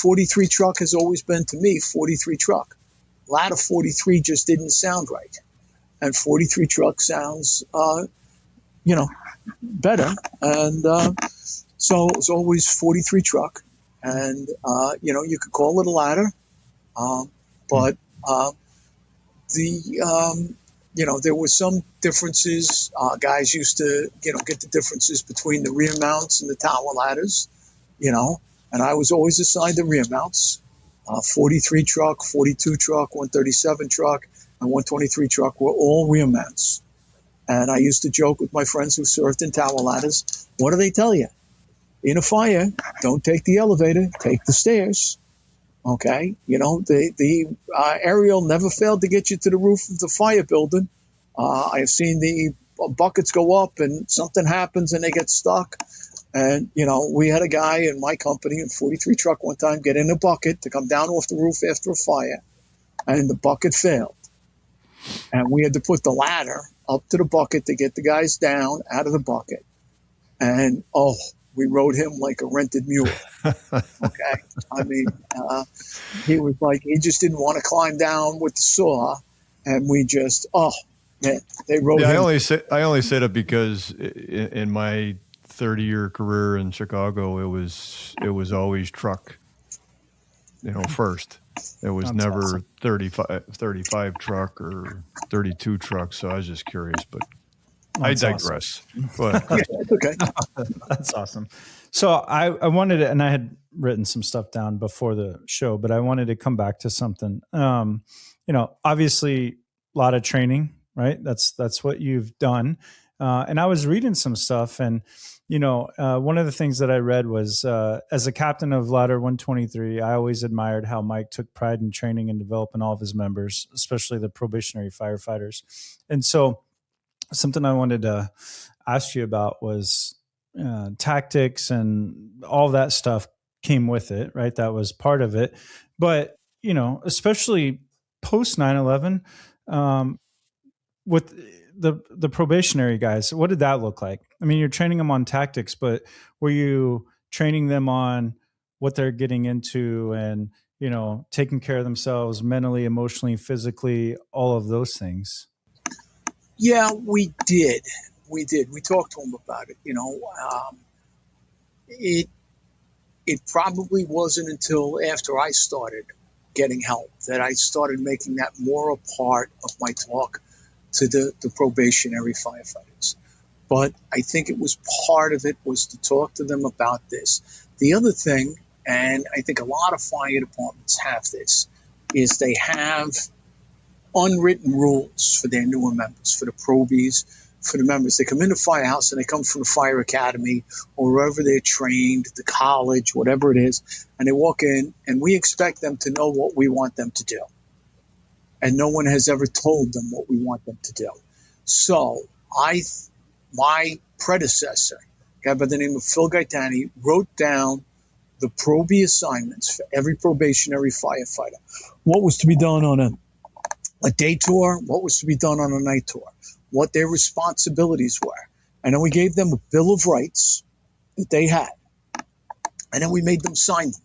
43 truck has always been to me 43 truck. ladder 43 just didn't sound right. And 43 truck sounds, better. And so it was always 43 truck. And, you could call it a ladder. But there were some differences. Guys used to, get the differences between the rear mounts and the tower ladders, and I was always assigned the rear mounts. 43 truck, 42 truck, 137 truck, and 123 truck were all rear mounts. And I used to joke with my friends who served in tower ladders, what do they tell you? In a fire, don't take the elevator, take the stairs. Okay, the aerial never failed to get you to the roof of the fire building. I've seen the buckets go up and something happens and they get stuck. And, we had a guy in my company in 43 truck one time get in a bucket to come down off the roof after a fire, and the bucket failed. And we had to put the ladder up to the bucket to get the guys down out of the bucket. And, we rode him like a rented mule. Okay. I mean, he was like, he just didn't want to climb down with the saw. And we just, they rode him. I only say that because in my 30-year career in Chicago, it was always truck, first. It was That's never awesome. 35 truck or 32 truck. So I was just curious, but That's I digress. Go ahead. Okay. That's awesome. So I wanted to, and I had written some stuff down before the show, but I wanted to come back to something. Obviously a lot of training, right? That's what you've done. And I was reading some stuff, and one of the things that I read was, as a captain of Ladder 123, I always admired how Mike took pride in training and developing all of his members, especially the probationary firefighters. And so something I wanted to ask you about was tactics, and all that stuff came with it, right? That was part of it. But, especially post 9/11, with the probationary guys, what did that look like? I mean, you're training them on tactics, but were you training them on what they're getting into and, taking care of themselves mentally, emotionally, physically, all of those things? Yeah, we did. We talked to him about it. It probably wasn't until after I started getting help that I started making that more a part of my talk to the probationary firefighters. But I think it was part of it was to talk to them about this. The other thing, and I think a lot of fire departments have this, is they have unwritten rules for their newer members, for the probies, for the members. They come into firehouse and they come from the fire academy or wherever they're trained, the college, whatever it is, and they walk in and we expect them to know what we want them to do. And no one has ever told them what we want them to do. So my predecessor, a guy by the name of Phil Gaetani, wrote down the probie assignments for every probationary firefighter. What was to be done on a day tour, what was to be done on a night tour, what their responsibilities were. And then we gave them a bill of rights that they had. And then we made them sign them.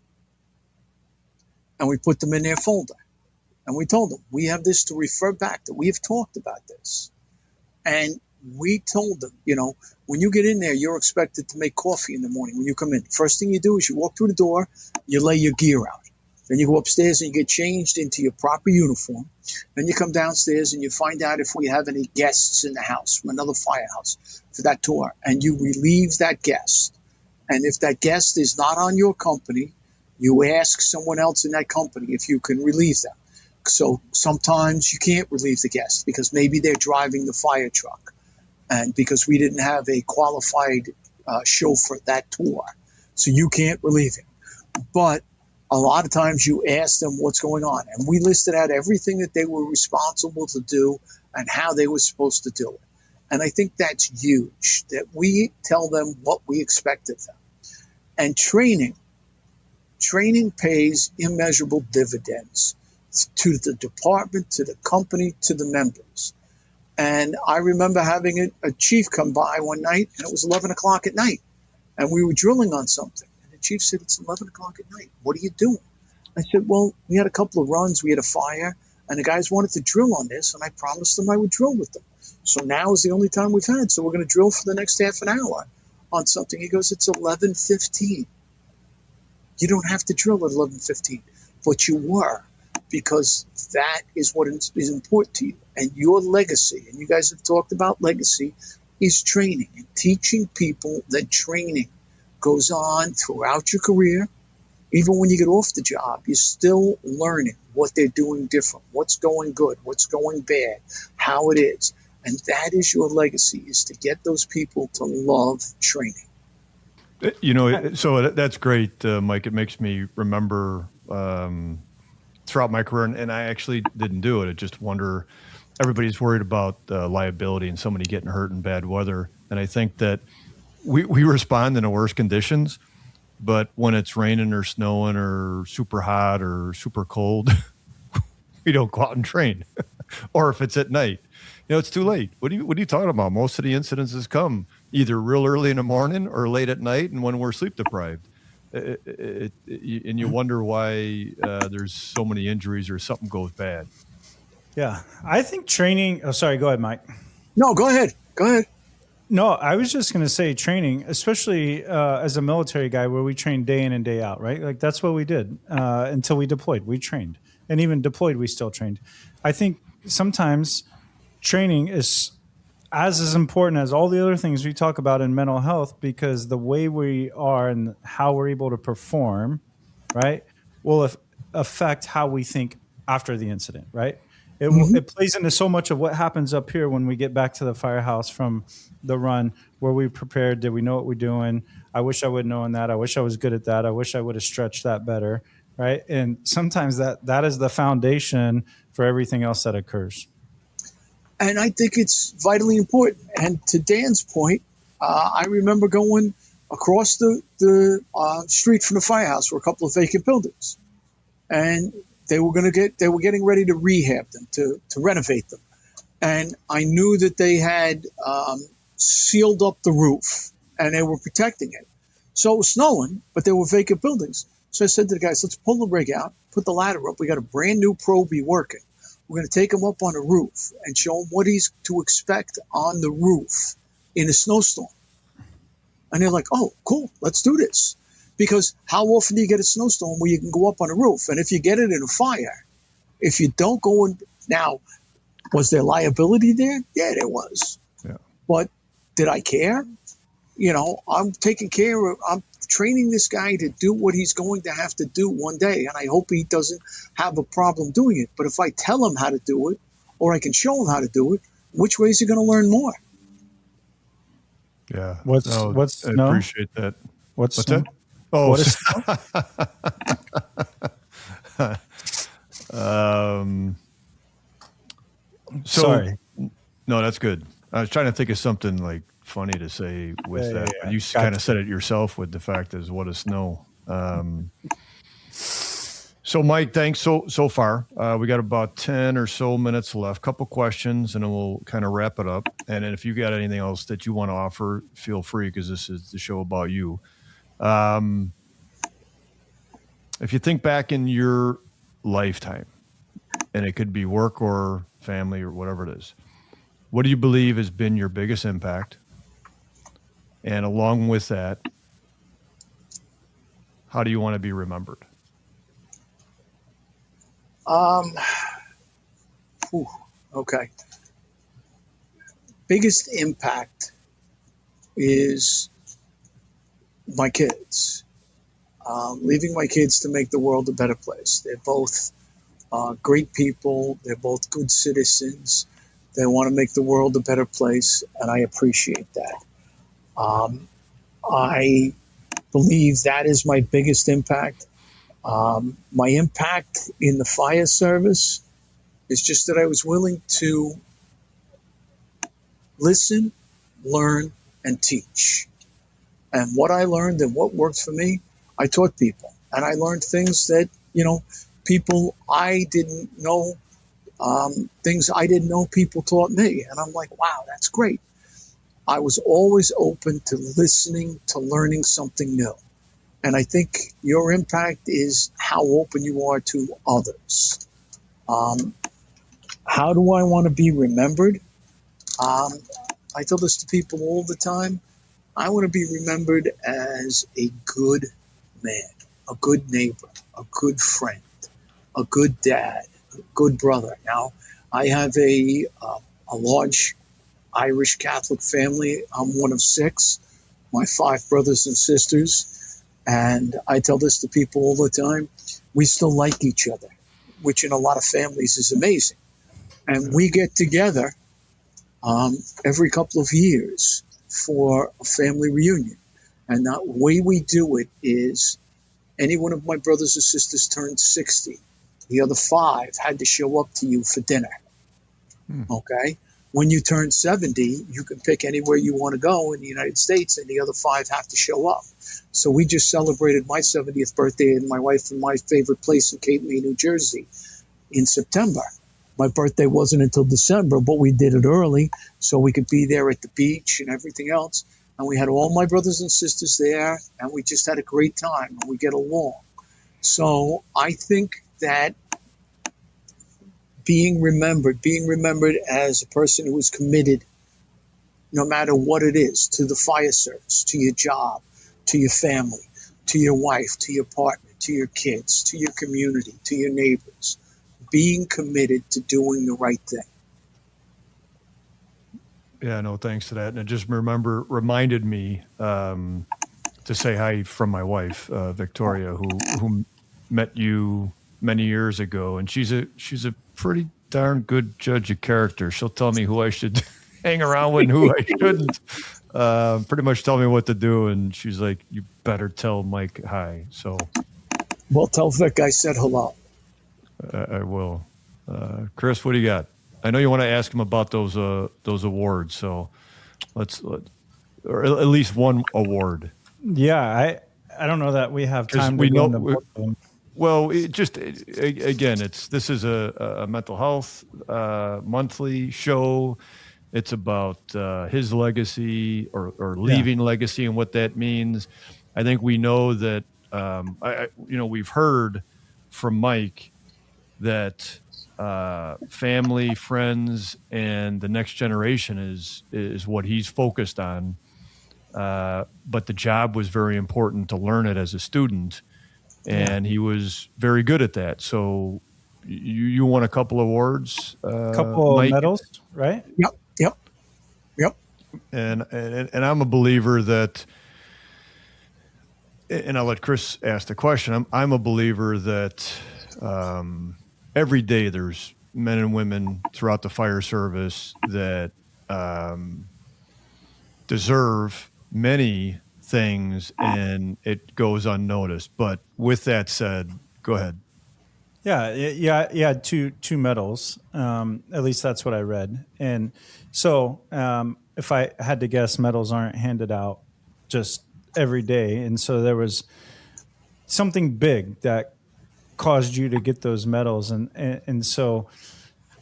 And we put them in their folder. And we told them, we have this to refer back to. We have talked about this. And we told them, when you get in there, you're expected to make coffee in the morning when you come in. First thing you do is you walk through the door, you lay your gear out. Then you go upstairs and you get changed into your proper uniform. Then you come downstairs and you find out if we have any guests in the house from another firehouse for that tour. And you relieve that guest. And if that guest is not on your company, you ask someone else in that company if you can relieve them. So sometimes you can't relieve the guest because maybe they're driving the fire truck. And because we didn't have a qualified chauffeur that tour. So you can't relieve him. But a lot of times you ask them what's going on. And we listed out everything that they were responsible to do and how they were supposed to do it. And I think that's huge, that we tell them what we expect of them. And training pays immeasurable dividends to the department, to the company, to the members. And I remember having a chief come by one night, and it was 11 o'clock at night. And we were drilling on something. The chief said, it's 11 o'clock at night. What are you doing? I said, well, we had a couple of runs. We had a fire. And the guys wanted to drill on this, and I promised them I would drill with them. So now is the only time we've had. So we're going to drill for the next half an hour on something. He goes, it's 11:15. You don't have to drill at 11:15, but you were, because that is what is important to you. And your legacy, and you guys have talked about legacy, is training and teaching people that training goes on throughout your career. Even when you get off the job, you're still learning what they're doing different, what's going good, what's going bad, how it is. And that is your legacy, is to get those people to love training. You know, so that's great, Mike. It makes me remember throughout my career, and I actually didn't do it. I just wonder, everybody's worried about liability and somebody getting hurt in bad weather. And I think that we respond in the worst conditions, but when it's raining or snowing or super hot or super cold, we don't go out and train. Or if it's at night, you know, it's too late. What are you talking about? Most of the incidences come either real early in the morning or late at night, and when we're sleep deprived. And you wonder why there's so many injuries or something goes bad. Yeah, I think training. Oh, sorry. Go ahead, Mike. No, go ahead. Go ahead. No, I was just going to say training, especially as a military guy, where we trained day in and day out, right? Like that's what we did until we deployed. We trained, and even deployed, we still trained. I think sometimes training is as important as all the other things we talk about in mental health, because the way we are and how we're able to perform, right, will affect how we think after the incident, right? It plays into so much of what happens up here when we get back to the firehouse from the run. Were we prepared? Did we know what we're doing? I wish I would have known that. I wish I was good at that. I wish I would have stretched that better, right? And sometimes that is the foundation for everything else that occurs. And I think it's vitally important. And to Dan's point, I remember going across the street from the firehouse were a couple of vacant buildings, and they were getting ready to rehab them, to renovate them. And I knew that they had sealed up the roof and they were protecting it. So it was snowing, but there were vacant buildings. So I said to the guys, let's pull the rig out, put the ladder up. We got a brand new Proby working. We're going to take him up on the roof and show him what he's to expect on the roof in a snowstorm. And they're like, oh, cool, let's do this. Because how often do you get a snowstorm where you can go up on a roof? And if you get it in a fire, if you don't go in, now, was there liability there? Yeah, there was. Yeah. But did I care? You know, I'm training this guy to do what he's going to have to do one day. And I hope he doesn't have a problem doing it. But if I tell him how to do it, or I can show him how to do it, which way is he going to learn more? Yeah. What's I no? appreciate that. What's that? Oh, what is Sorry. No, that's good. I was trying to think of something like funny to say with that. Yeah. You kind of said it yourself with the fact is what is snow. So Mike, thanks so far. We got about 10 or so minutes left, couple questions, and then we'll kind of wrap it up. And then if you got anything else that you want to offer, feel free, because this is the show about you. If you think back in your lifetime, and it could be work or family or whatever it is, what do you believe has been your biggest impact? And along with that, how do you want to be remembered? Okay. Biggest impact is my kids. Leaving my kids to make the world a better place. They're both great people. They're both good citizens. They want to make the world a better place, and I appreciate that. I believe that is my biggest impact. My impact in the fire service is just that I was willing to listen, learn, and teach. And what I learned and what worked for me, I taught people. And I learned things that, people I didn't know, things I didn't know people taught me. And I'm like, wow, that's great. I was always open to listening, to learning something new. And I think your impact is how open you are to others. How do I want to be remembered? I tell this to people all the time. I want to be remembered as a good man, a good neighbor, a good friend, a good dad, a good brother. Now, I have a large Irish Catholic family. I'm one of 6, my 5 brothers and sisters. And I tell this to people all the time. We still like each other, which in a lot of families is amazing. And we get together every couple of years for a family reunion. And the way we do it is any one of my brothers or sisters turned 60. The other 5 had to show up to you for dinner. Okay? When you turn 70, you can pick anywhere you want to go in the United States, and the other 5 have to show up. So we just celebrated my 70th birthday and my wife in my favorite place in Cape May, New Jersey in September. My birthday wasn't until December, but we did it early so we could be there at the beach and everything else. And we had all my brothers and sisters there, and we just had a great time, and we get along. So I think that being remembered as a person who is committed, no matter what it is, to the fire service, to your job, to your family, to your wife, to your partner, to your kids, to your community, to your neighbors, being committed to doing the right thing. Yeah, no, thanks to that. And it just reminded me to say hi from my wife, Victoria, who met you many years ago, and she's a pretty darn good judge of character. She'll tell me who I should hang around with and who I shouldn't. Pretty much tell me what to do, and she's like, "You better tell Mike hi." So, well, tell Vic I said hello. I will. Chris, what do you got? I know you want to ask him about those awards, so let's or at least one award. Yeah, I don't know that we have time to go into both of them. Well, again, this is a mental health monthly show. It's about his legacy or leaving legacy and what that means. I think we know that we've heard from Mike that family, friends, and the next generation is what he's focused on. But the job was very important to learn it as a student. And he was very good at that. So you won a couple awards, couple of medals, right? Yep. And I'm a believer that, and I'll let Chris ask the question. I'm a believer that every day there's men and women throughout the fire service that deserve many things, and it goes unnoticed. But with that said, go ahead. Yeah. Two medals. At least that's what I read. And so, if I had to guess, medals aren't handed out just every day. And so there was something big that caused you to get those medals. And so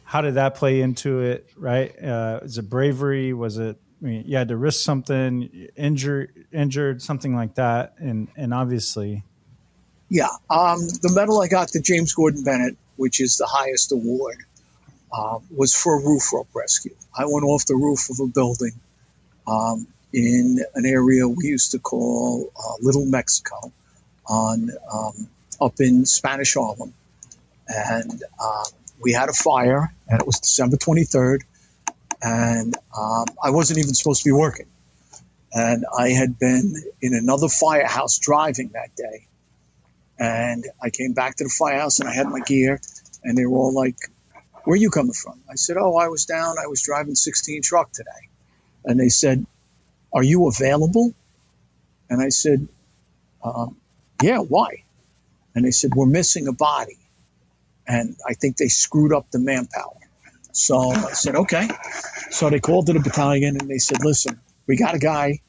how did that play into it? Right. Is it bravery? Was it, you had to risk something, injured, something like that. And obviously. Yeah. The medal I got, the James Gordon Bennett, which is the highest award, was for a roof rope rescue. I went off the roof of a building in an area we used to call Little Mexico up in Spanish Harlem. And we had a fire, and it was December 23rd. And I wasn't even supposed to be working. And I had been in another firehouse driving that day. And I came back to the firehouse, and I had my gear, and they were all like, "Where are you coming from?" I said, "Oh, I was driving 16 truck today." And they said, "Are you available?" And I said, "Yeah, why?" And they said, "We're missing a body. And I think they screwed up the manpower." So I said, okay. So they called to the battalion, and they said, "Listen, we got a guy."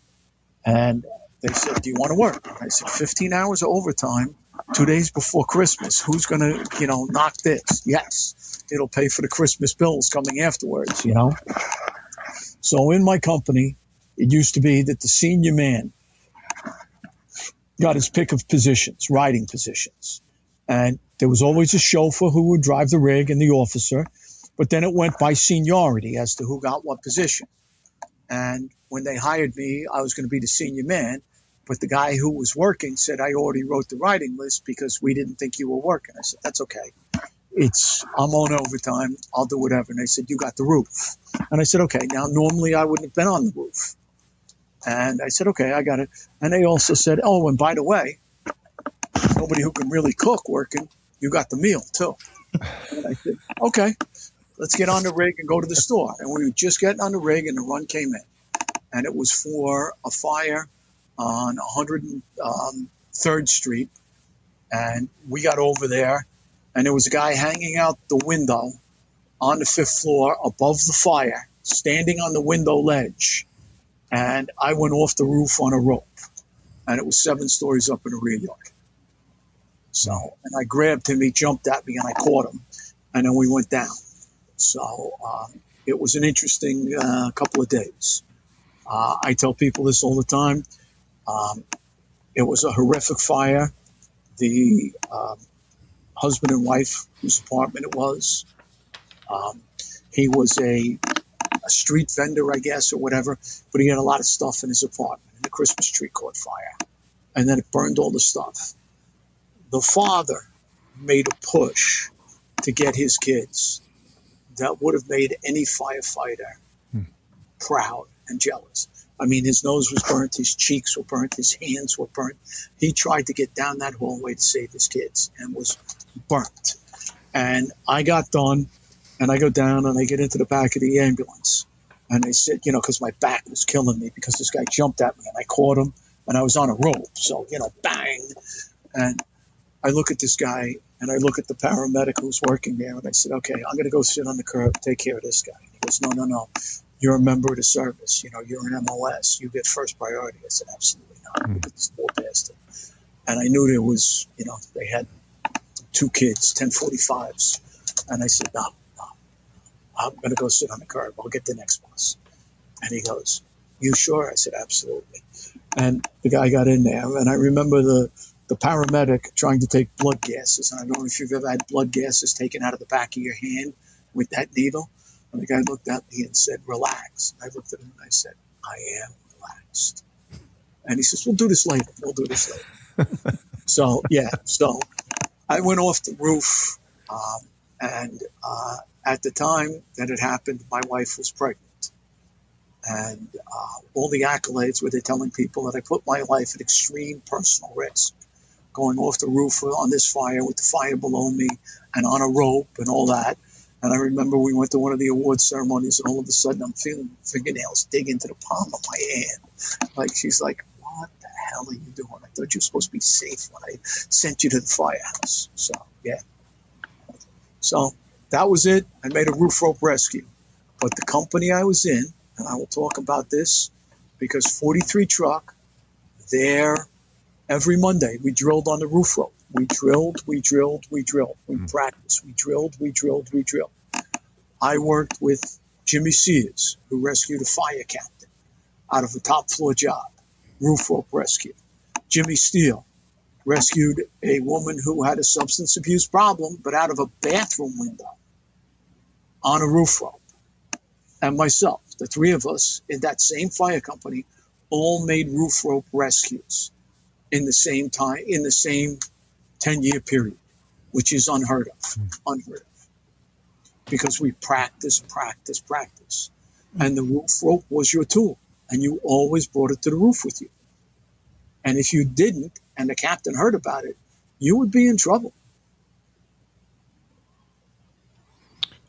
And they said, "Do you want to work?" And I said, 15 hours of overtime, 2 days before Christmas. Who's going to, knock this? Yes. It'll pay for the Christmas bills coming afterwards, So in my company, it used to be that the senior man got his pick of positions, riding positions. And there was always a chauffeur who would drive the rig and the officer. But then it went by seniority as to who got what position. And when they hired me, I was going to be the senior man. But the guy who was working said, I already wrote the writing list because we didn't think you were working. I said, that's okay. I'm on overtime. I'll do whatever. And they said, you got the roof. And I said, okay. Now, normally I wouldn't have been on the roof. And I said, okay, I got it. And they also said, oh, and by the way, nobody who can really cook working, you got the meal too. And I said, okay, let's get on the rig and go to the store. And we were just getting on the rig and the run came in. And it was for a fire on 103rd Street. And we got over there and there was a guy hanging out the window on the 5th floor above the fire, standing on the window ledge. And I went off the roof on a rope, and it was 7 stories up in the rear yard. So, and I grabbed him, he jumped at me, and I caught him, and then we went down. So it was an interesting couple of days. I tell people this all the time. It was a horrific fire. The husband and wife whose apartment it was, he was a street vendor, I guess, or whatever, but he had a lot of stuff in his apartment, and the Christmas tree caught fire, and then it burned all the stuff. The father made a push to get his kids that would have made any firefighter proud and jealous. I mean, his nose was burnt, his cheeks were burnt, his hands were burnt. He tried to get down that hallway to save his kids and was burnt. And I got done, and I go down and I get into the back of the ambulance. And they said, because my back was killing me because this guy jumped at me and I caught him and I was on a rope. So, bang. And I look at this guy and I look at the paramedic who's working there. And I said, okay, I'm going to go sit on the curb, take care of this guy. And he goes, no. You're a member of the service. You're an MOS. You get first priority. I said, absolutely not. Look at this poor bastard. And I knew there was, they had 2 kids, 1045s. And I said, no. I'm going to go sit on the curb. I'll get the next bus. And he goes, you sure? I said, absolutely. And the guy got in there. And I remember the paramedic trying to take blood gases. And I don't know if you've ever had blood gases taken out of the back of your hand with that needle. And the guy looked at me and said, relax. And I looked at him and I said, I am relaxed. And he says, we'll do this later. So I went off the roof. And at the time that it happened, my wife was pregnant. And all the accolades where they're telling people that I put my life at extreme personal risk, going off the roof on this fire with the fire below me and on a rope and all that. And I remember we went to one of the award ceremonies and all of a sudden I'm feeling fingernails dig into the palm of my hand. Like, she's like, what the hell are you doing? I thought you were supposed to be safe when I sent you to the firehouse. So, yeah. So that was it. I made a roof rope rescue. But the company I was in, and I will talk about this, because 43 truck, there every Monday we drilled on the roof rope. We drilled. We practiced. We drilled. I worked with Jimmy Sears, who rescued a fire captain out of a top floor job, roof rope rescue. Jimmy Steele rescued a woman who had a substance abuse problem, but out of a bathroom window on a roof rope. And myself, the 3 of us in that same fire company, all made roof rope rescues in the same time, in the same 10-year period, which is unheard of, because we practice. And the roof rope was your tool, and you always brought it to the roof with you. And if you didn't, and the captain heard about it, you would be in trouble.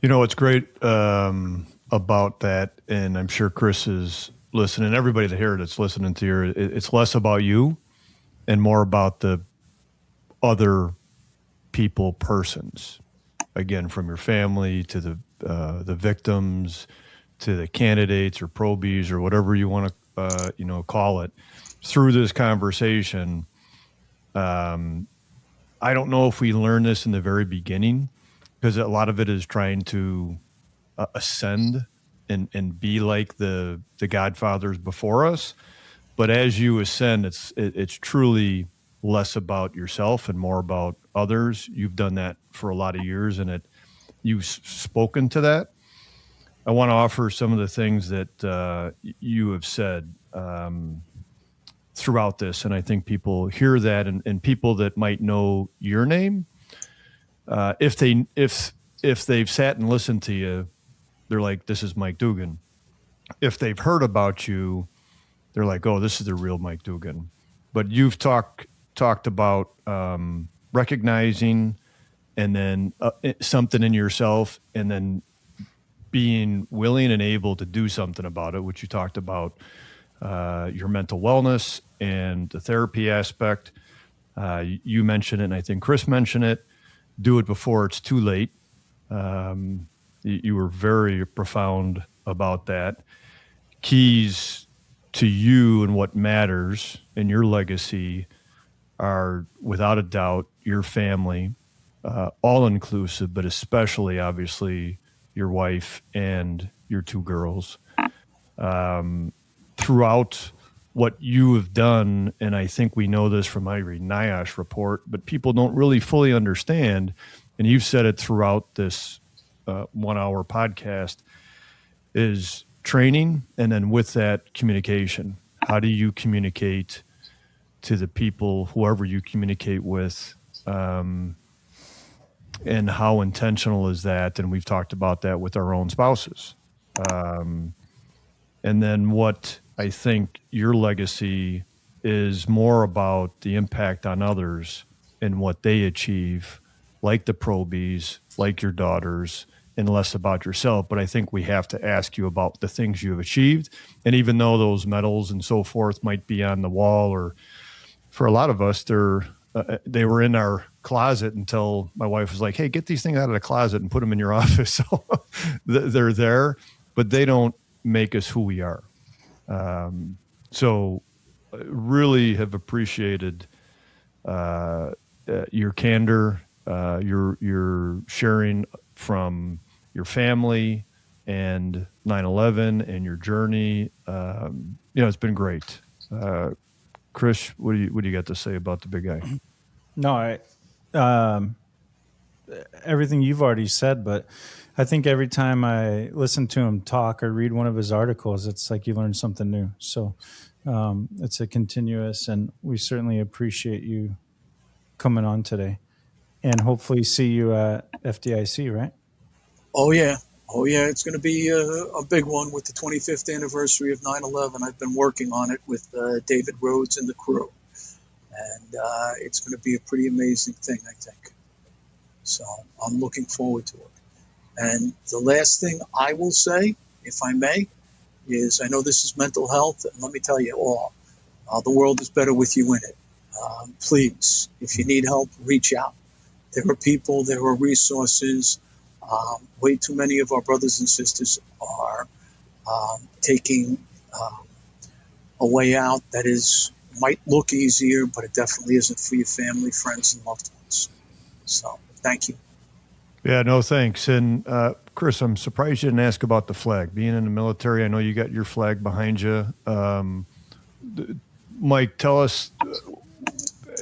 What's great about that, and I'm sure Chris is listening, everybody that here that's listening to you, it's less about you and more about the other persons, again, from your family to the victims to the candidates or probees or whatever you want to call it. Through this conversation, I don't know if we learned this in the very beginning, because a lot of it is trying to ascend and be like the Godfathers before us. But as you ascend, it's truly less about yourself and more about others. You've done that for a lot of years, and you've spoken to that. I want to offer some of the things that you have said throughout this, and I think people hear that, and people that might know your name, if they've sat and listened to you, they're like, "This is Mike Dugan." If they've heard about you, they're like, "Oh, this is the real Mike Dugan." But you've talked about recognizing, and then something in yourself, and then being willing and able to do something about it, which you talked about, your mental wellness and the therapy aspect. You mentioned it, and I think Chris mentioned it. Do it before it's too late. You were very profound about that. Keys to you and what matters in your legacy are, without a doubt, your family, all inclusive, but especially, obviously, your wife and your two girls. Throughout what you have done, and I think we know this from my NIOSH report, but people don't really fully understand, and you've said it throughout this 1 hour podcast, is training, and then with that, communication. How do you communicate to the people, whoever you communicate with, and how intentional is that? And we've talked about that with our own spouses. And then what I think your legacy is more about the impact on others and what they achieve, like the Probies, like your daughters, and less about yourself. But I think we have to ask you about the things you have achieved. And even though those medals and so forth might be on the wall, or for a lot of us, they were in our closet until my wife was like, "Hey, get these things out of the closet and put them in your office." So they're there, but they don't make us who we are. So really have appreciated your candor, your sharing from your family and 9/11 and your journey. It's been great. Chris, what do you got to say about the big guy? No, everything you've already said, but I think every time I listen to him talk or read one of his articles, it's like you learn something new. So it's a continuous, and we certainly appreciate you coming on today, and hopefully see you at FDIC, right? Oh, yeah. It's going to be a big one with the 25th anniversary of 9/11. I've been working on it with David Rhodes and the crew. And it's going to be a pretty amazing thing, I think. So I'm looking forward to it. And the last thing I will say, if I may, is I know this is mental health, and let me tell you all, the world is better with you in it. Please, if you need help, reach out. There are people, there are resources. Way too many of our brothers and sisters are taking a way out that might look easier, but it definitely isn't for your family, friends, and loved ones. So thank you. Yeah, no, thanks. And Chris, I'm surprised you didn't ask about the flag. Being in the military, I know you got your flag behind you. Mike, tell us,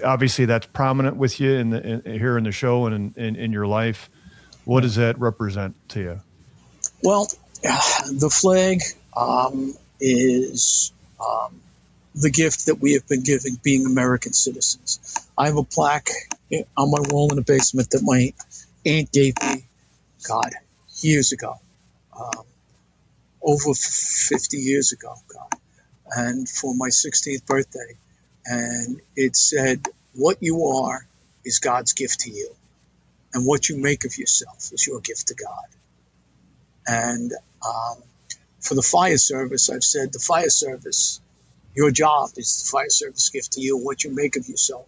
obviously that's prominent with you here in the show and in your life. What does that represent to you? Well, the flag is the gift that we have been given being American citizens. I have a plaque on my wall in the basement that my aunt gave me, God, years ago, over 50 years ago, God, and for my 16th birthday. And it said, "What you are is God's gift to you, and what you make of yourself is your gift to God." And for the fire service, I've said, the fire service, your job is the fire service gift to you. What you make of yourself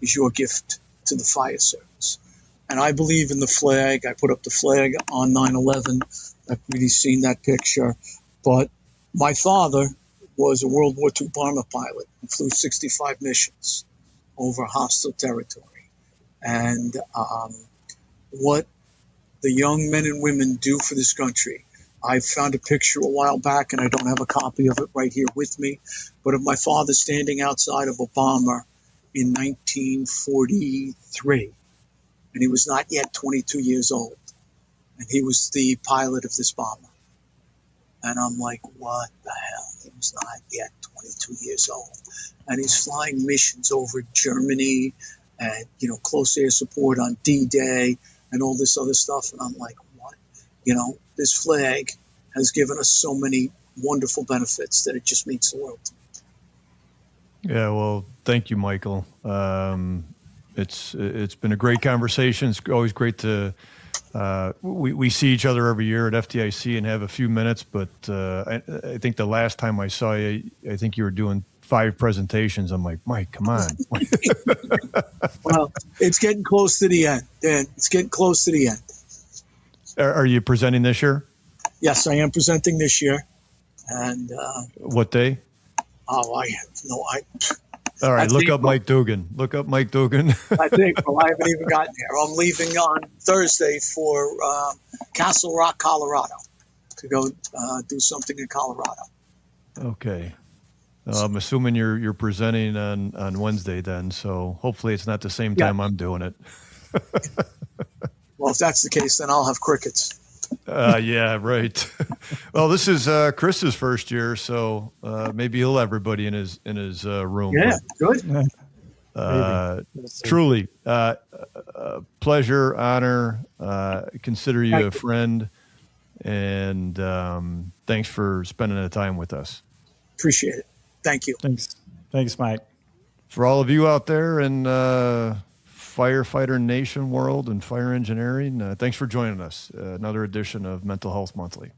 is your gift to the fire service. And I believe in the flag. I put up the flag on 9/11. I've really seen that picture. But my father was a World War II bomber pilot and flew 65 missions over hostile territory. And what the young men and women do for this country. I found a picture a while back, and I don't have a copy of it right here with me, but of my father standing outside of a bomber in 1943. And he was not yet 22 years old. and he was the pilot of this bomber. And I'm like, what the hell? He was not yet 22 years old. And he's flying missions over Germany and, close air support on D-Day and all this other stuff. And I'm like, what? This flag has given us so many wonderful benefits that it just means the world to me. Yeah, well, thank you, Michael. It's been a great conversation. It's always great to we see each other every year at FDIC and have a few minutes. But I think the last time I saw you, I think you were doing 5 presentations. I'm like, Mike, come on. Well, it's getting close to the end, Dan. It's getting close to the end. Are you presenting this year? Yes, I am presenting this year. And what day? Oh, I have no idea. All right, look up Mike Dugan. Look up Mike Dugan. I think. Well, I haven't even gotten there. I'm leaving on Thursday for Castle Rock, Colorado, to go do something in Colorado. Okay. I'm assuming you're presenting on Wednesday then, so hopefully it's not the same time I'm doing it. Well, if that's the case, then I'll have crickets. Yeah, right. Well, this is Chris's first year, so maybe he'll have everybody in his room. Yeah, good. Truly, pleasure, honor. Consider you a friend, and thanks for spending the time with us. Appreciate it. Thank you. Thanks, Mike. For all of you out there in firefighter nation world and fire engineering, thanks for joining us. Another edition of Mental Health Monthly.